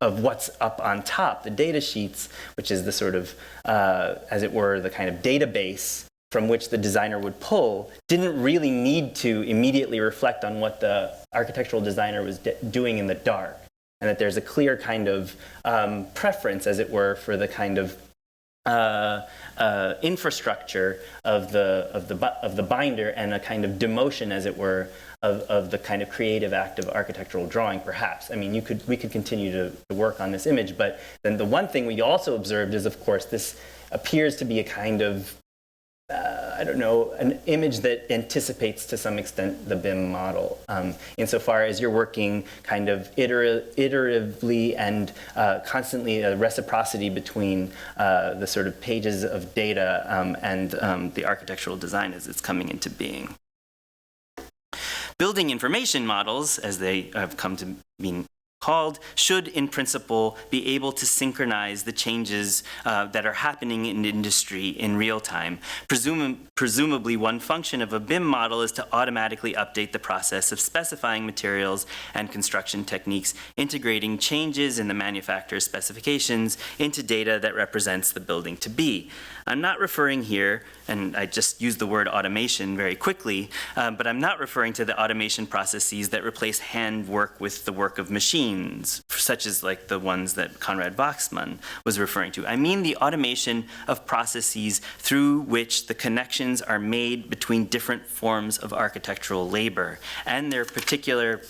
[SPEAKER 2] of what's up on top, the data sheets, which is the sort of, as it were, the kind of database from which the designer would pull didn't really need to immediately reflect on what the architectural designer was doing in the dark, and that there's a clear kind of preference, as it were, for the kind of infrastructure of the binder, and a kind of demotion, as it were, of the kind of creative act of architectural drawing, perhaps. I mean, we could continue to work on this image, but then the one thing we also observed is, of course, this appears to be a kind of, I don't know, an image that anticipates to some extent the BIM model, insofar as you're working kind of iteratively and constantly a reciprocity between the sort of pages of data and the architectural design as it's coming into being. Building information models, as they have come to mean called, should in principle be able to synchronize the changes that are happening in industry in real time. Presumably one function of a BIM model is to automatically update the process of specifying materials and construction techniques, integrating changes in the manufacturer's specifications into data that represents the building to be. I'm not referring here, and I just used the word automation very quickly, but I'm not referring to the automation processes that replace hand work with the work of machines, such as like the ones that Konrad Wachsmann was referring to. I mean the automation of processes through which the connections are made between different forms of architectural labor and their particular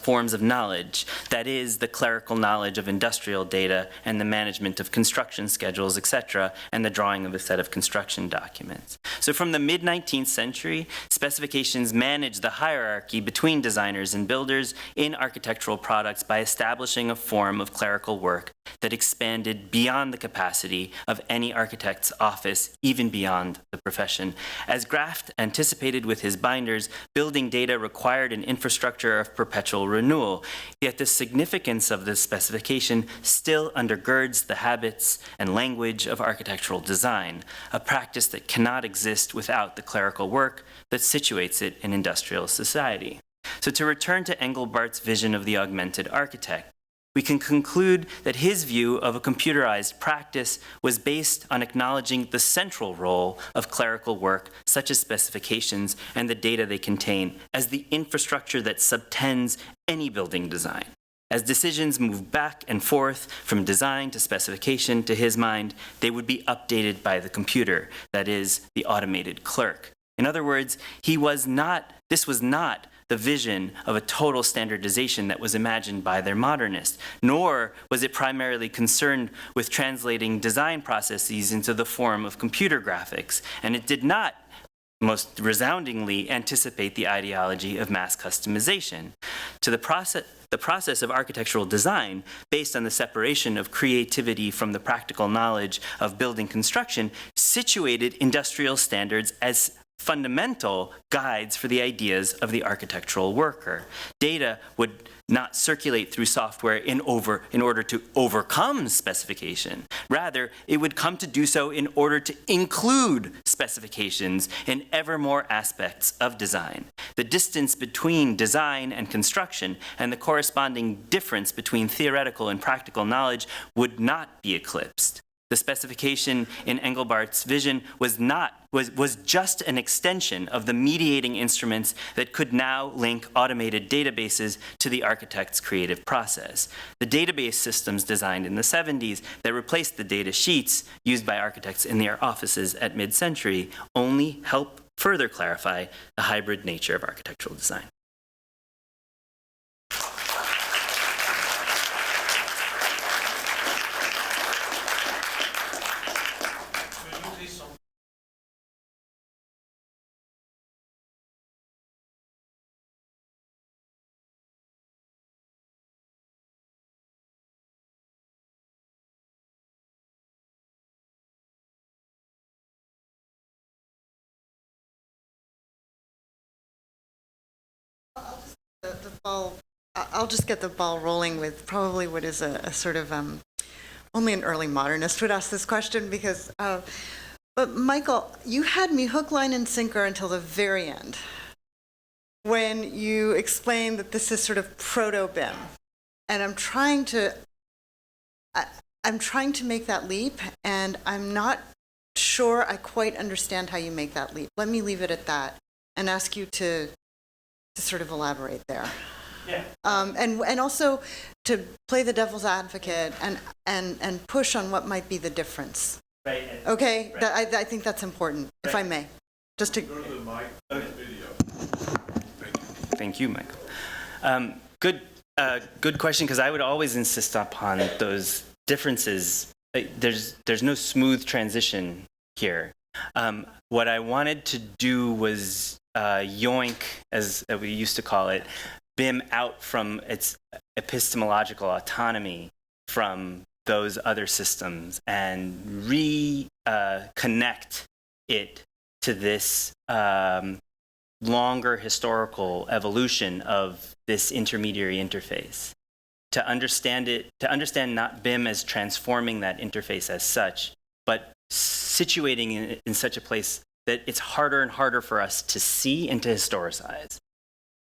[SPEAKER 2] forms of knowledge, that is, the clerical knowledge of industrial data and the management of construction schedules, etc., and the drawing of a set of construction documents. So from the mid-19th century, specifications managed the hierarchy between designers and builders in architectural products by establishing a form of clerical work that expanded beyond the capacity of any architect's office, even beyond the profession. As Graft anticipated with his binders, building data required an infrastructure of perpetual renewal, yet the significance of this specification still undergirds the habits and language of architectural design, a practice that cannot exist without the clerical work that situates it in industrial society. So to return to Engelbart's vision of the augmented architect, we can conclude that his view of a computerized practice was based on acknowledging the central role of clerical work, such as specifications and the data they contain, as the infrastructure that subtends any building design. As decisions move back and forth from design to specification, to his mind, they would be updated by the computer, that is, the automated clerk. In other words, this was not the vision of a total standardization that was imagined by their modernists, nor was it primarily concerned with translating design processes into the form of computer graphics, and it did not most resoundingly anticipate the ideology of mass customization. To the process of architectural design, based on the separation of creativity from the practical knowledge of building construction, situated industrial standards as fundamental guides for the ideas of the architectural worker. Data would not circulate through software in order to overcome specification. Rather, it would come to do so in order to include specifications in ever more aspects of design. The distance between design and construction and the corresponding difference between theoretical and practical knowledge would not be eclipsed. The specification in Engelbart's vision was just an extension of the mediating instruments that could now link automated databases to the architect's creative process. The database systems designed in the 70s that replaced the data sheets used by architects in their offices at mid-century only help further clarify the hybrid nature of architectural design.
[SPEAKER 3] I'll just get the ball rolling with probably what is a sort of only an early modernist would ask this question, because but Michael, you had me hook, line, and sinker until the very end when you explained that this is sort of proto-BIM, and I'm trying to make that leap, and I'm not sure I quite understand how you make that leap. Let me leave it at that and ask you to sort of elaborate there.
[SPEAKER 2] Yeah.
[SPEAKER 3] And also to play the devil's advocate and push on what might be the difference.
[SPEAKER 2] Right.
[SPEAKER 3] Okay,
[SPEAKER 2] Right.
[SPEAKER 3] I think that's important, if I may. Just to.
[SPEAKER 4] Go to the mic, video.
[SPEAKER 2] Thank you, Michael. Good question, because I would always insist upon those differences. There's no smooth transition here. What I wanted to do was yoink, as we used to call it, BIM out from its epistemological autonomy from those other systems and reconnect it to this longer historical evolution of this intermediary interface. To understand not BIM as transforming that interface as such, but situating it in such a place that it's harder and harder for us to see and to historicize.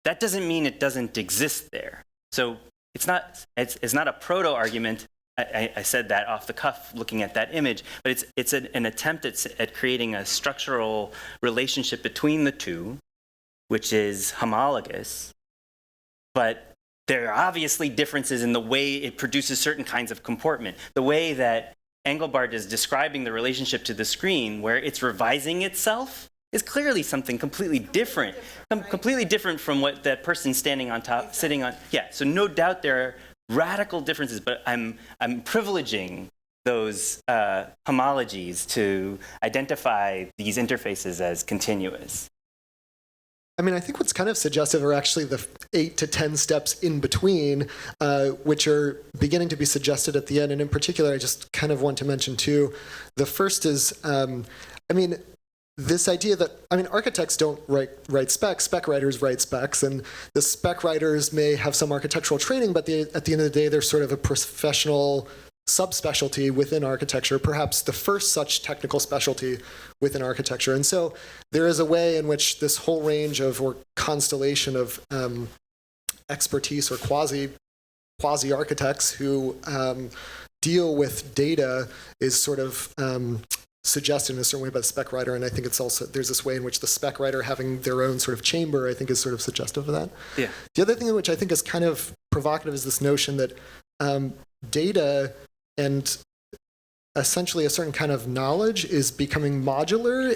[SPEAKER 2] That doesn't mean it doesn't exist there. So it's not a proto-argument. I said that off the cuff looking at that image, but it's an attempt at creating a structural relationship between the two, which is homologous, but there are obviously differences in the way it produces certain kinds of comportment. The way that Engelbart is describing the relationship to the screen, where it's revising itself, is clearly something completely different, completely different from what that person standing on top, sitting on. Yeah, so no doubt there are radical differences, but I'm privileging those homologies to identify these interfaces as continuous.
[SPEAKER 5] I mean, I think what's kind of suggestive are actually the 8 to 10 steps in between, which are beginning to be suggested at the end. And in particular, I just kind of want to mention two. The first is, this idea that, architects don't write specs, spec writers write specs, and the spec writers may have some architectural training, but at the end of the day, they're sort of a professional subspecialty within architecture, perhaps the first such technical specialty within architecture. And so there is a way in which this whole range of, or constellation of expertise or quasi architects who deal with data is sort of suggested in a certain way by the spec writer. And I think it's also, there's this way in which the spec writer having their own sort of chamber, I think is sort of suggestive of that.
[SPEAKER 2] Yeah.
[SPEAKER 5] The other thing which I think is kind of provocative is this notion that data and essentially a certain kind of knowledge is becoming modular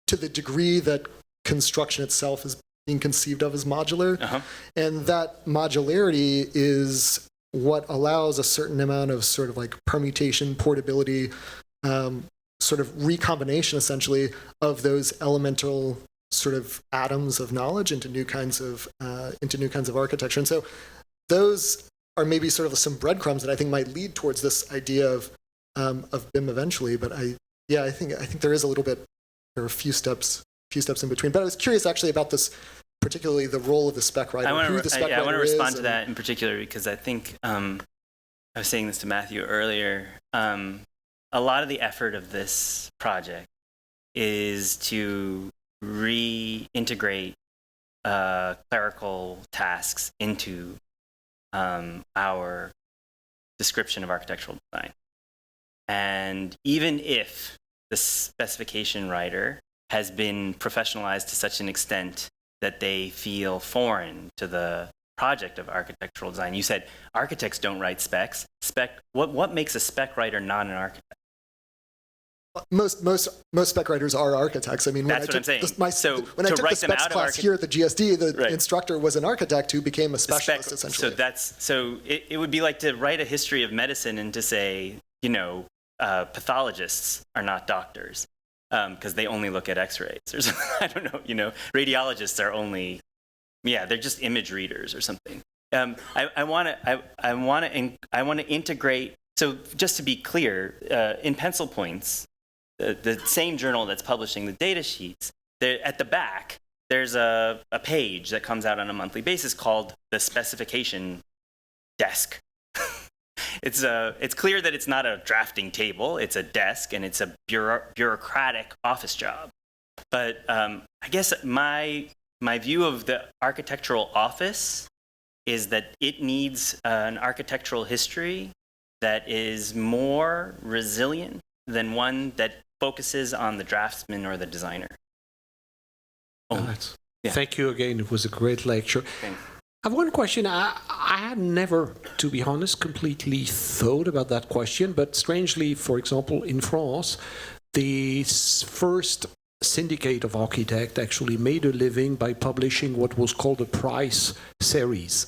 [SPEAKER 5] to the degree that construction itself is being conceived of as modular.
[SPEAKER 2] Uh-huh.
[SPEAKER 5] And that modularity is what allows a certain amount of sort of like permutation, portability, sort of recombination essentially of those elemental sort of atoms of knowledge into new kinds of architecture. And so those are maybe sort of some breadcrumbs that I think might lead towards this idea of BIM eventually. But I think there is a little bit, there are a few steps in between. But I was curious actually about this, particularly the role of the spec writer, who the spec writer is.
[SPEAKER 2] I want to respond to that in particular because I think, I was saying this to Matthew earlier, a lot of the effort of this project is to reintegrate clerical tasks into our description of architectural design. And even if the specification writer has been professionalized to such an extent that they feel foreign to the project of architectural design, you said architects don't write specs. What makes a spec writer not an architect?
[SPEAKER 5] Most spec writers are architects. I mean, when I took the specs class here at the GSD, the instructor was an architect who became a specialist essentially.
[SPEAKER 2] So it would be like to write a history of medicine and to say, pathologists are not doctors because they only look at X-rays or something. I don't know. Radiologists are only, they're just image readers or something. I want to integrate. So just to be clear, in Pencil Points, the same journal that's publishing the data sheets, at the back, there's a page that comes out on a monthly basis called the specification desk. It's clear that it's not a drafting table, it's a desk, and it's a bureaucratic office job. But I guess my view of the architectural office is that it needs an architectural history that is more resilient than one that focuses on the draftsman or the designer.
[SPEAKER 1] Right.
[SPEAKER 2] Yeah.
[SPEAKER 1] Thank you again. It was a great lecture.
[SPEAKER 2] Thanks.
[SPEAKER 1] I have one question. I had never, to be honest, completely thought about that question, but strangely, for example, in France, the first syndicate of architects actually made a living by publishing what was called a price series,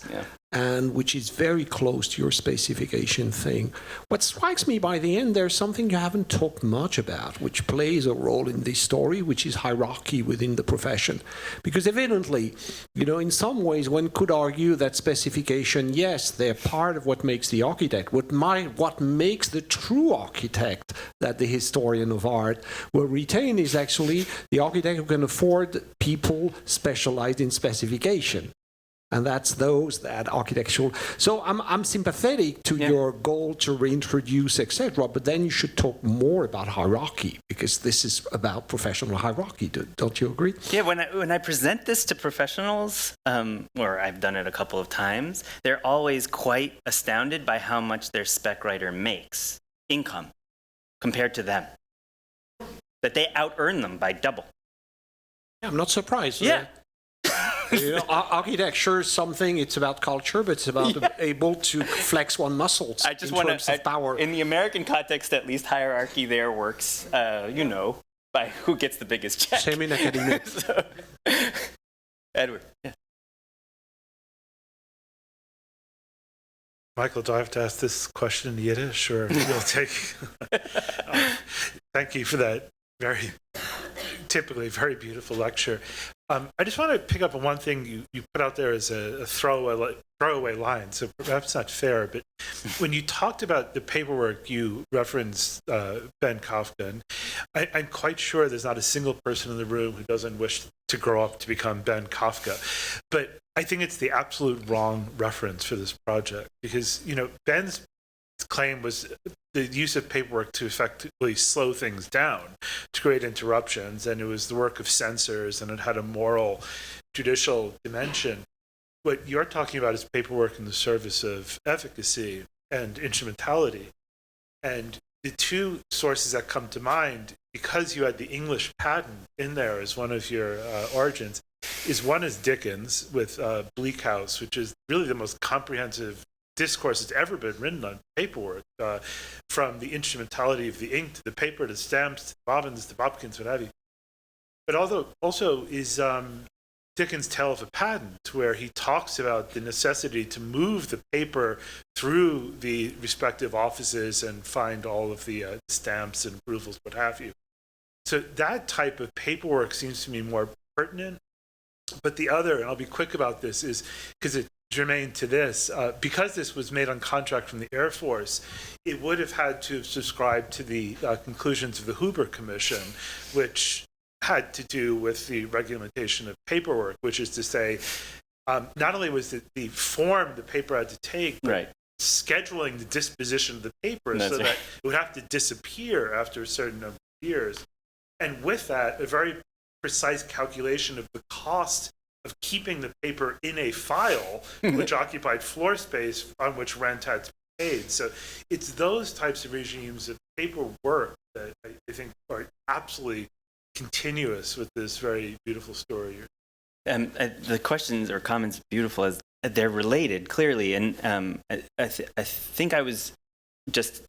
[SPEAKER 1] and which is very close to your specification thing. What strikes me by the end, there's something you haven't talked much about, which plays a role in this story, which is hierarchy within the profession. Because evidently, in some ways, one could argue that specification, yes, they're part of what makes the architect. What makes the true architect that the historian of art will retain is actually the architect who can afford people specialized in specification. And that's those that architectural. So I'm sympathetic to your goal to reintroduce, etc. But then you should talk more about hierarchy, because this is about professional hierarchy. Don't you agree?
[SPEAKER 2] Yeah. When I present this to professionals, or I've done it a couple of times, they're always quite astounded by how much their spec writer makes income compared to them. That they out-earn them by double.
[SPEAKER 1] Yeah, I'm not surprised.
[SPEAKER 2] Yeah.
[SPEAKER 1] Architecture is something, it's about culture, but it's about able to flex one's muscles
[SPEAKER 2] I just
[SPEAKER 1] in
[SPEAKER 2] want
[SPEAKER 1] terms of power.
[SPEAKER 2] In the American context, at least, hierarchy there works, by who gets the biggest check.
[SPEAKER 1] Same in academia.
[SPEAKER 2] So, Edward. Yeah.
[SPEAKER 4] Michael, do I have to ask this question in Yiddish, or you'll take? Thank you for that typically very beautiful lecture. I just want to pick up on one thing you put out there as a throwaway line, so perhaps not fair, but when you talked about the paperwork, you referenced Ben Kafka, and I'm quite sure there's not a single person in the room who doesn't wish to grow up to become Ben Kafka. But I think it's the absolute wrong reference for this project, because Ben's claim was the use of paperwork to effectively slow things down, to create interruptions, and it was the work of censors, and it had a moral, judicial dimension. What you're talking about is paperwork in the service of efficacy and instrumentality. And the two sources that come to mind, because you had the English patent in there as one of your origins, one is Dickens with Bleak House, which is really the most comprehensive discourse that's ever been written on paperwork, from the instrumentality of the ink to the paper to the stamps to the bobbins to bobkins, what have you. But also is Dickens' Tale of a Patent, where he talks about the necessity to move the paper through the respective offices and find all of the stamps and approvals, what have you. So that type of paperwork seems to me more pertinent. But the other, and I'll be quick about this, is because it's germane to this, because this was made on contract from the Air Force, it would have had to subscribe to the conclusions of the Huber Commission, which had to do with the regulation of paperwork, which is to say, not only was it the form the paper had to take, but scheduling the disposition of the paper that it would have to disappear after a certain number of years. And with that, a very precise calculation of the cost of keeping the paper in a file, which occupied floor space on which rent had to be paid. So it's those types of regimes of paperwork that I think are absolutely continuous with this very beautiful story.
[SPEAKER 2] The questions or comments are beautiful, as they're related, clearly. And I think I was just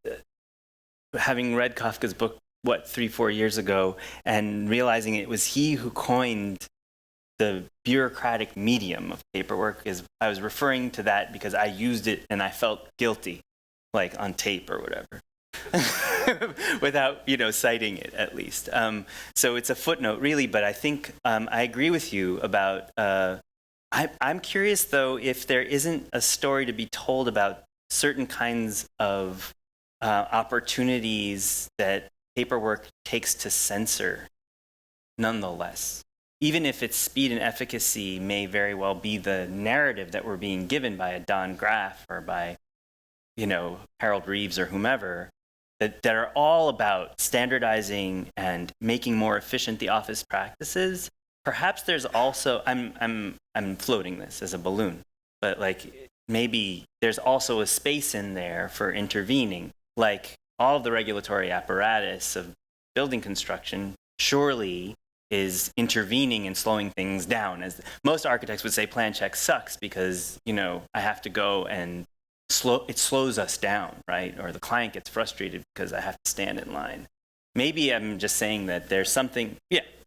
[SPEAKER 2] having read Kafka's book, 3-4 years ago, and realizing it was he who coined the bureaucratic medium of paperwork. I was referring to that because I used it and I felt guilty, like on tape or whatever, without citing it at least. So it's a footnote, really. But I think I agree with you about. I'm curious though if there isn't a story to be told about certain kinds of opportunities that paperwork takes to censor, nonetheless. Even if its speed and efficacy may very well be the narrative that we're being given by a Don Graff or by, Harold Reeves or whomever, that are all about standardizing and making more efficient the office practices. Perhaps there's also, I'm floating this as a balloon, but maybe there's also a space in there for intervening, like all of the regulatory apparatus of building construction surely is intervening and slowing things down. As most architects would say, plan check sucks because, I have to go and it slows us down, right? Or the client gets frustrated because I have to stand in line. Maybe I'm just saying that there's something,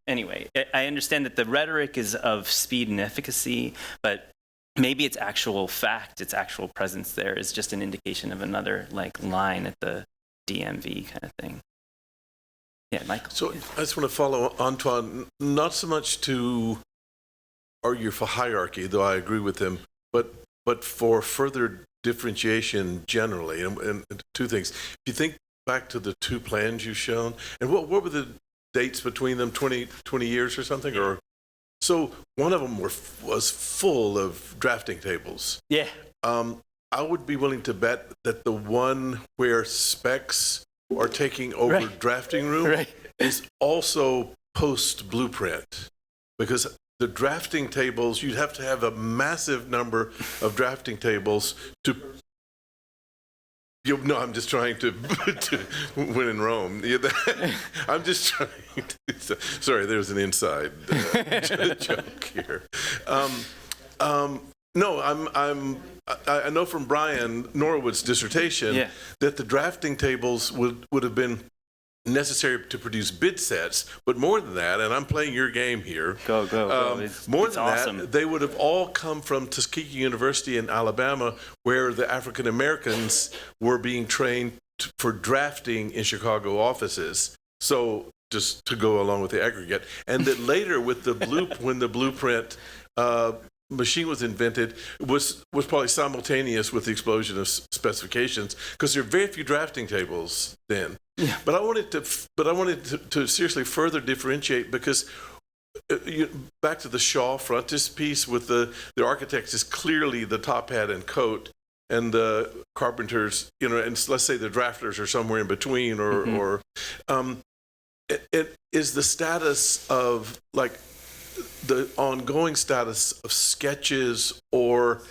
[SPEAKER 2] anyway, I understand that the rhetoric is of speed and efficacy, but maybe its actual fact, its actual presence there is just an indication of another line at the DMV kind of thing. Yeah, Michael.
[SPEAKER 6] So I just want to follow Antoine, not so much to argue for hierarchy, though I agree with him, but for further differentiation generally. And two things. If you think back to the two plans you've shown, and what were the dates between them, 20 years or something? Or so one of them was full of drafting tables.
[SPEAKER 2] Yeah.
[SPEAKER 6] I would be willing to bet that the one where specs are taking over drafting room is also post blueprint, because the drafting tables, you'd have to have a massive number of drafting tables to. No, I'm just trying to win in Rome. I'm just trying to. Sorry, there's an inside joke here. No, I know from Brian Norwood's dissertation that the drafting tables would have been necessary to produce bid sets, but more than that, and I'm playing your game here.
[SPEAKER 2] Go.
[SPEAKER 6] More than
[SPEAKER 2] awesome.
[SPEAKER 6] that, they would have all come from Tuskegee University in Alabama, where the African Americans were being trained for drafting in Chicago offices. So just to go along with the aggregate, and that later with the when the blueprint machine was invented, was probably simultaneous with the explosion of specifications, because there are very few drafting tables then. Yeah. But I wanted to seriously further differentiate, because back to the Shaw frontispiece with the architect is clearly the top hat and coat, and the carpenters, and let's say the drafters are somewhere in between, or it is the status of the ongoing status of sketches or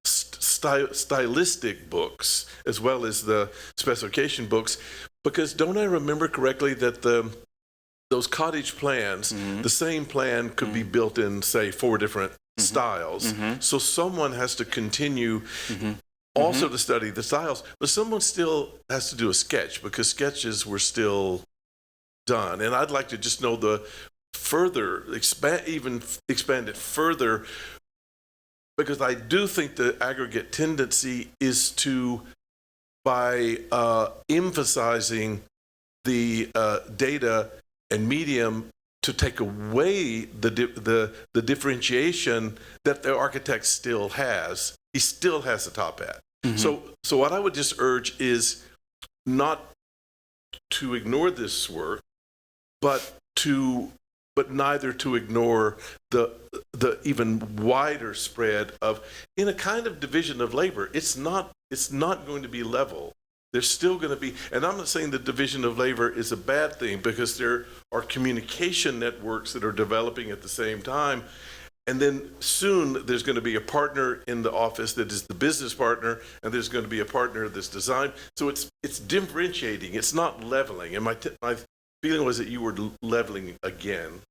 [SPEAKER 6] stylistic books, as well as the specification books, because don't I remember correctly that those cottage plans, the same plan could be built in, say, 4 different styles. So someone has to continue also to study the styles, but someone still has to do a sketch, because sketches were still done. And I'd like to just know the further expand it further, because I do think the aggregate tendency is to, by emphasizing the data and medium, to take away the differentiation that the architect still has. He still has the top hat. So what I would just urge is not to ignore this work, but neither to ignore the even wider spread of, in a kind of division of labor. It's not going to be level. There's still going to be, and I'm not saying the division of labor is a bad thing, because there are communication networks that are developing at the same time. And then soon there's going to be a partner in the office that is the business partner, and there's going to be a partner that's design. So it's differentiating. It's not leveling. And my feeling was that you were leveling again.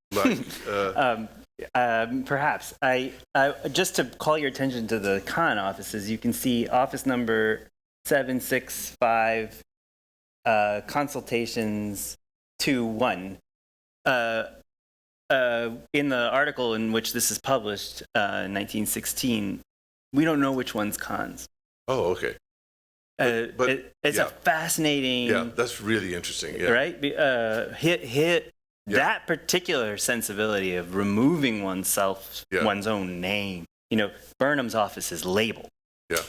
[SPEAKER 2] Perhaps. I just to call your attention to the con offices, you can see office number 765, consultations 2-1. In the article in which this is published, 1916, we don't know which one's cons.
[SPEAKER 6] Oh, okay.
[SPEAKER 2] It's a fascinating.
[SPEAKER 6] Yeah, that's really interesting. Yeah.
[SPEAKER 2] Right? Hit that particular sensibility of removing oneself, one's own name. Burnham's office is labeled. Yeah.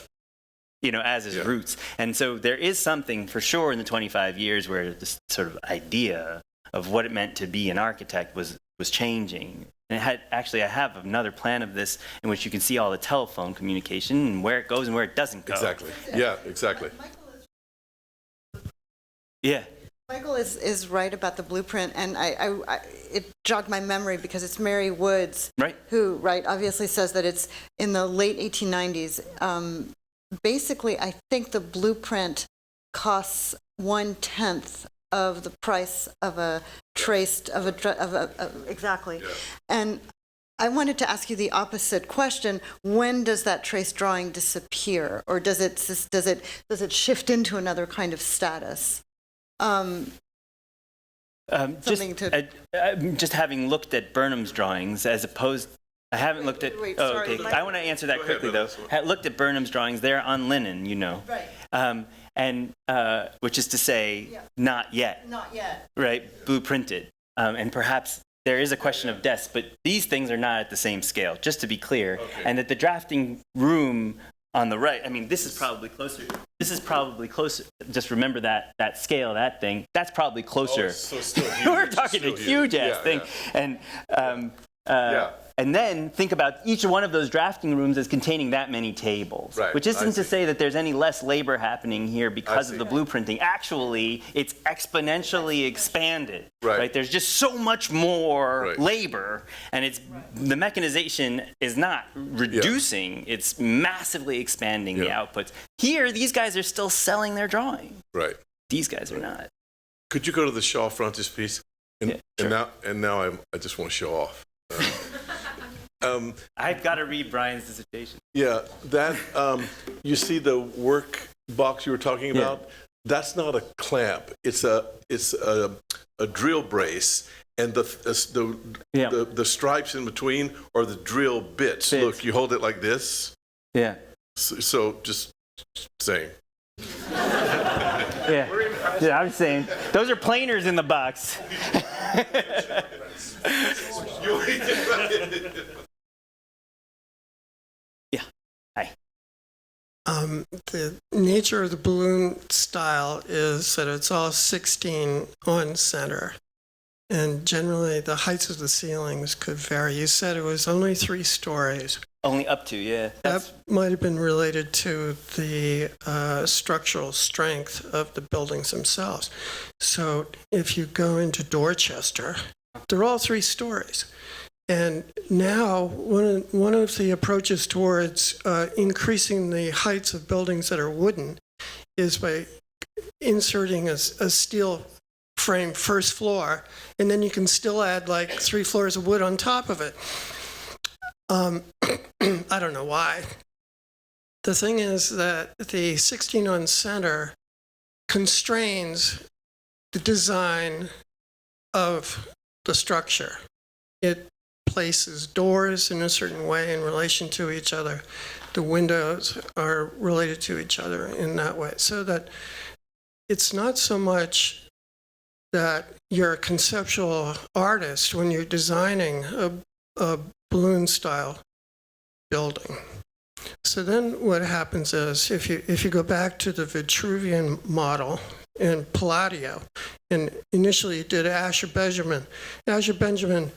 [SPEAKER 2] As his roots. And so there is something for sure in the 25 years where this sort of idea of what it meant to be an architect was changing. And I have another plan of this in which you can see all the telephone communication and where it goes and where it doesn't go.
[SPEAKER 6] Exactly. Yeah, exactly.
[SPEAKER 3] Michael is right about the blueprint, and it jogged my memory because it's Mary Woods, who obviously says that it's in the late 1890s. Basically, I think the blueprint costs 1/10 of the price of a traced, exactly.
[SPEAKER 6] Yeah.
[SPEAKER 3] And I wanted to ask you the opposite question. When does that trace drawing disappear? Or does it shift into another kind of status?
[SPEAKER 2] Just having looked at Burnham's drawings as opposed, I haven't looked at.
[SPEAKER 3] Wait,
[SPEAKER 2] oh,
[SPEAKER 3] sorry,
[SPEAKER 2] okay. I want to answer that
[SPEAKER 6] Go
[SPEAKER 2] quickly
[SPEAKER 6] ahead,
[SPEAKER 2] though. Looked at Burnham's drawings. They're on linen, you know.
[SPEAKER 3] Right.
[SPEAKER 2] And which is to say, not yet.
[SPEAKER 3] Not yet.
[SPEAKER 2] Right, blueprinted. And perhaps there is a question of desks, but these things are not at the same scale, just to be clear.
[SPEAKER 6] Okay.
[SPEAKER 2] And that the drafting room on the right, I mean, this is probably closer. This is probably closer. Just remember that scale, that thing. That's probably closer.
[SPEAKER 6] Oh, so it's still huge.
[SPEAKER 2] We're talking
[SPEAKER 6] Still
[SPEAKER 2] a huge-ass thing. And then think about each one of those drafting rooms as containing that many tables,
[SPEAKER 6] Right,
[SPEAKER 2] which
[SPEAKER 6] I
[SPEAKER 2] isn't to
[SPEAKER 6] see.
[SPEAKER 2] say that there's any less labor happening here because of
[SPEAKER 6] see.
[SPEAKER 2] the blueprinting. Actually, it's exponentially expanded.
[SPEAKER 6] Right.
[SPEAKER 2] There's just so much more
[SPEAKER 6] Right.
[SPEAKER 2] labor, and the mechanization is not reducing; it's massively expanding the
[SPEAKER 6] Yeah.
[SPEAKER 2] outputs. Here, these guys are still selling their drawing.
[SPEAKER 6] Right.
[SPEAKER 2] These guys are not.
[SPEAKER 6] Could you go to the Shaw frontispiece?
[SPEAKER 2] Yeah, sure.
[SPEAKER 6] And now I just want to show off.
[SPEAKER 2] I've got to read Brian's dissertation.
[SPEAKER 6] Yeah, that you see the work box you were talking about. That's not a clamp. It's a drill brace, and the stripes in between are the drill bits. Look, you hold it like this.
[SPEAKER 2] Yeah.
[SPEAKER 6] So just saying.
[SPEAKER 2] Yeah. Yeah, I was saying those are planers in the box. Yeah. Hi.
[SPEAKER 7] The nature of the balloon style is that it's all 16 on center. And generally, the heights of the ceilings could vary. You said it was only 3 stories.
[SPEAKER 2] Only up to, yeah.
[SPEAKER 7] That might have been related to the structural strength of the buildings themselves. So if you go into Dorchester, they're all 3 stories. And now one of the approaches towards increasing the heights of buildings that are wooden is by inserting a steel frame first floor, and then you can still add like 3 floors of wood on top of it. I don't know why. The thing is that the 16 on center constrains the design of the structure. It places doors in a certain way in relation to each other. The windows are related to each other in that way. So that it's not so much that you're a conceptual artist when you're designing a balloon style building. So then what happens is if you go back to the Vitruvian model in Palladio, and initially you did Asher Benjamin. Asher Benjamin,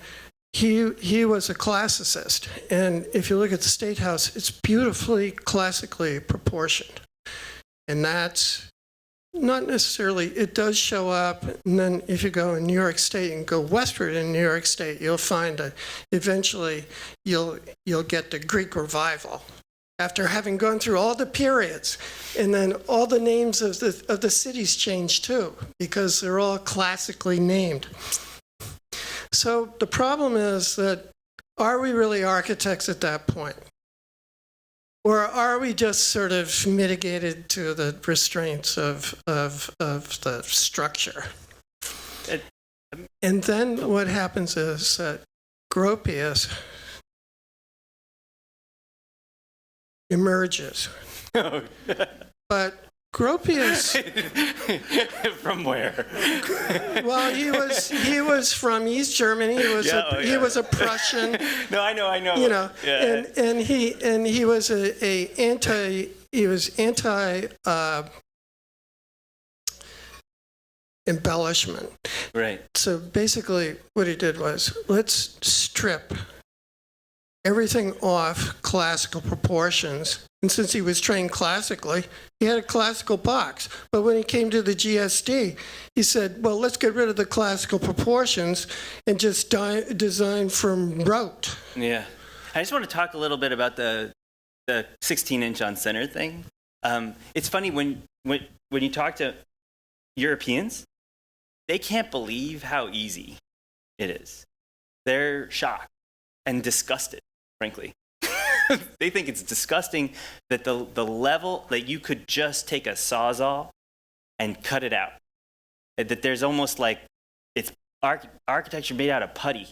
[SPEAKER 7] he was a classicist, and if you look at the State House, it's beautifully classically proportioned. And that's not necessarily, it does show up, and then if you go in New York State and go westward in New York State, you'll find that eventually you'll get the Greek revival after having gone through all the periods, and then all the names of the cities change too, because they're all classically named. So the problem is that, are we really architects at that point? Or are we just sort of mitigated to the restraints of the structure? And then what happens is that Gropius emerges. But Gropius,
[SPEAKER 2] From where?
[SPEAKER 7] well, he was from East Germany. He was a Prussian.
[SPEAKER 2] No, I know.
[SPEAKER 7] You know,
[SPEAKER 2] Yeah.
[SPEAKER 7] and he was anti embellishment.
[SPEAKER 2] Right.
[SPEAKER 7] So basically, what he did was, let's strip everything off classical proportions. And since he was trained classically, he had a classical box. But when he came to the GSD, he said, well, let's get rid of the classical proportions and just design from rote.
[SPEAKER 2] Yeah. I just want to talk a little bit about the 16-inch on center thing. It's funny when when you talk to Europeans, they can't believe how easy it is. They're shocked and disgusted, frankly. They think it's disgusting that the level that you could just take a Sawzall and cut it out. That there's almost like it's architecture made out of putty,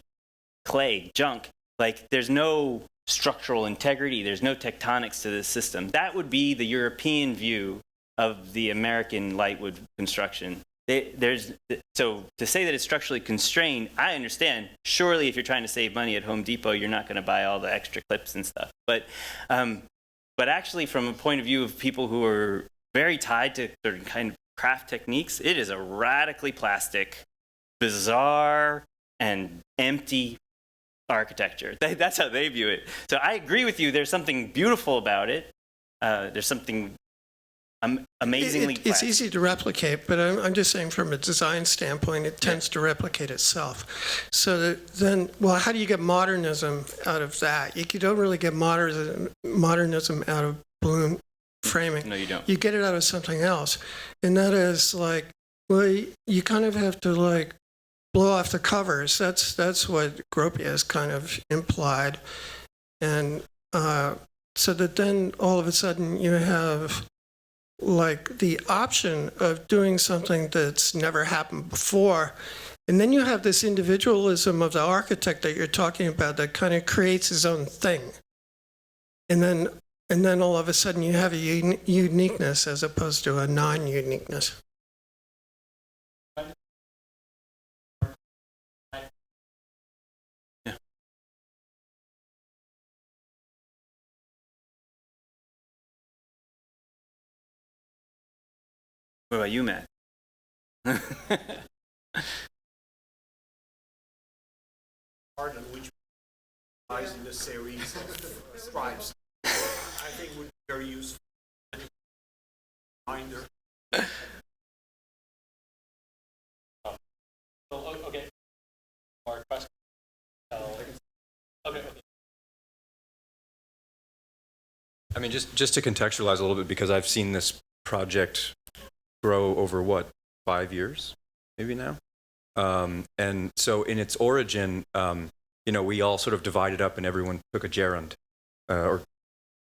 [SPEAKER 2] clay, junk. Like there's no structural integrity, there's no tectonics to this system. That would be the European view of the American lightwood construction. So to say that it's structurally constrained, I understand. Surely if you're trying to save money at Home Depot, you're not going to buy all the extra clips and stuff. But actually from a point of view of people who are very tied to certain kind of craft techniques, it is a radically plastic, bizarre, and empty architecture. That's how they view it. So I agree with you. There's something beautiful about it. There's something amazingly
[SPEAKER 7] it's easy to replicate, but I'm just saying from a design standpoint, it tends to replicate itself. So then, well, how do you get modernism out of that? You don't really get modernism out of balloon framing.
[SPEAKER 2] No, you don't.
[SPEAKER 7] You get it out of something else. And that is like, well, you kind of have to like blow off the covers. That's what Gropia has kind of implied. And so that then all of a sudden you have like the option of doing something that's never happened before. And then you have this individualism of the architect that you're talking about that kind of creates his own thing. And then all of a sudden you have a uniqueness as opposed to a non-uniqueness.
[SPEAKER 2] What about you, Matt?
[SPEAKER 1] Part in which in the series of scribes, I think would be very useful. Reminder.
[SPEAKER 8] Okay. More questions? Okay.
[SPEAKER 9] I mean, just to contextualize a little bit, because I've seen this project grow over, 5 years, maybe now? And so in its origin, we all sort of divided up and everyone took a gerund, or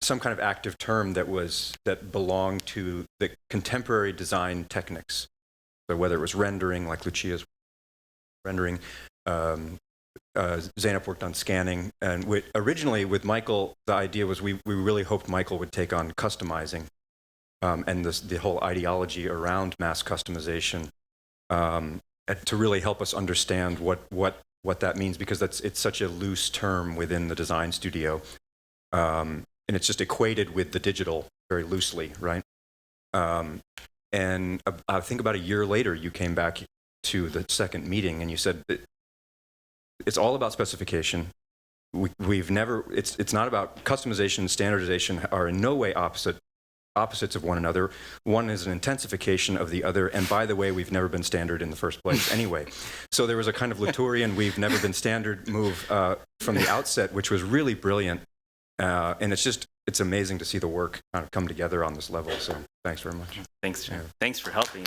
[SPEAKER 9] some kind of active term that belonged to the contemporary design techniques. So whether it was rendering, like Lucia's rendering, Zeynep worked on scanning, and originally with Michael, the idea was we really hoped Michael would take on customizing, and the whole ideology around mass customization, to really help us understand what that means, because it's such a loose term within the design studio, and it's just equated with the digital very loosely, right? And I think about a year later, you came back to the second meeting and you said that it's all about specification. We've never. It's not about customization and standardization are in no way opposites of one another. One is an intensification of the other, and by the way, we've never been standard in the first place anyway. So there was a kind of Latourian we've never been standard move from the outset, which was really brilliant, and it's amazing to see the work kind of come together on this level. So thanks very much.
[SPEAKER 2] Thanks for helping.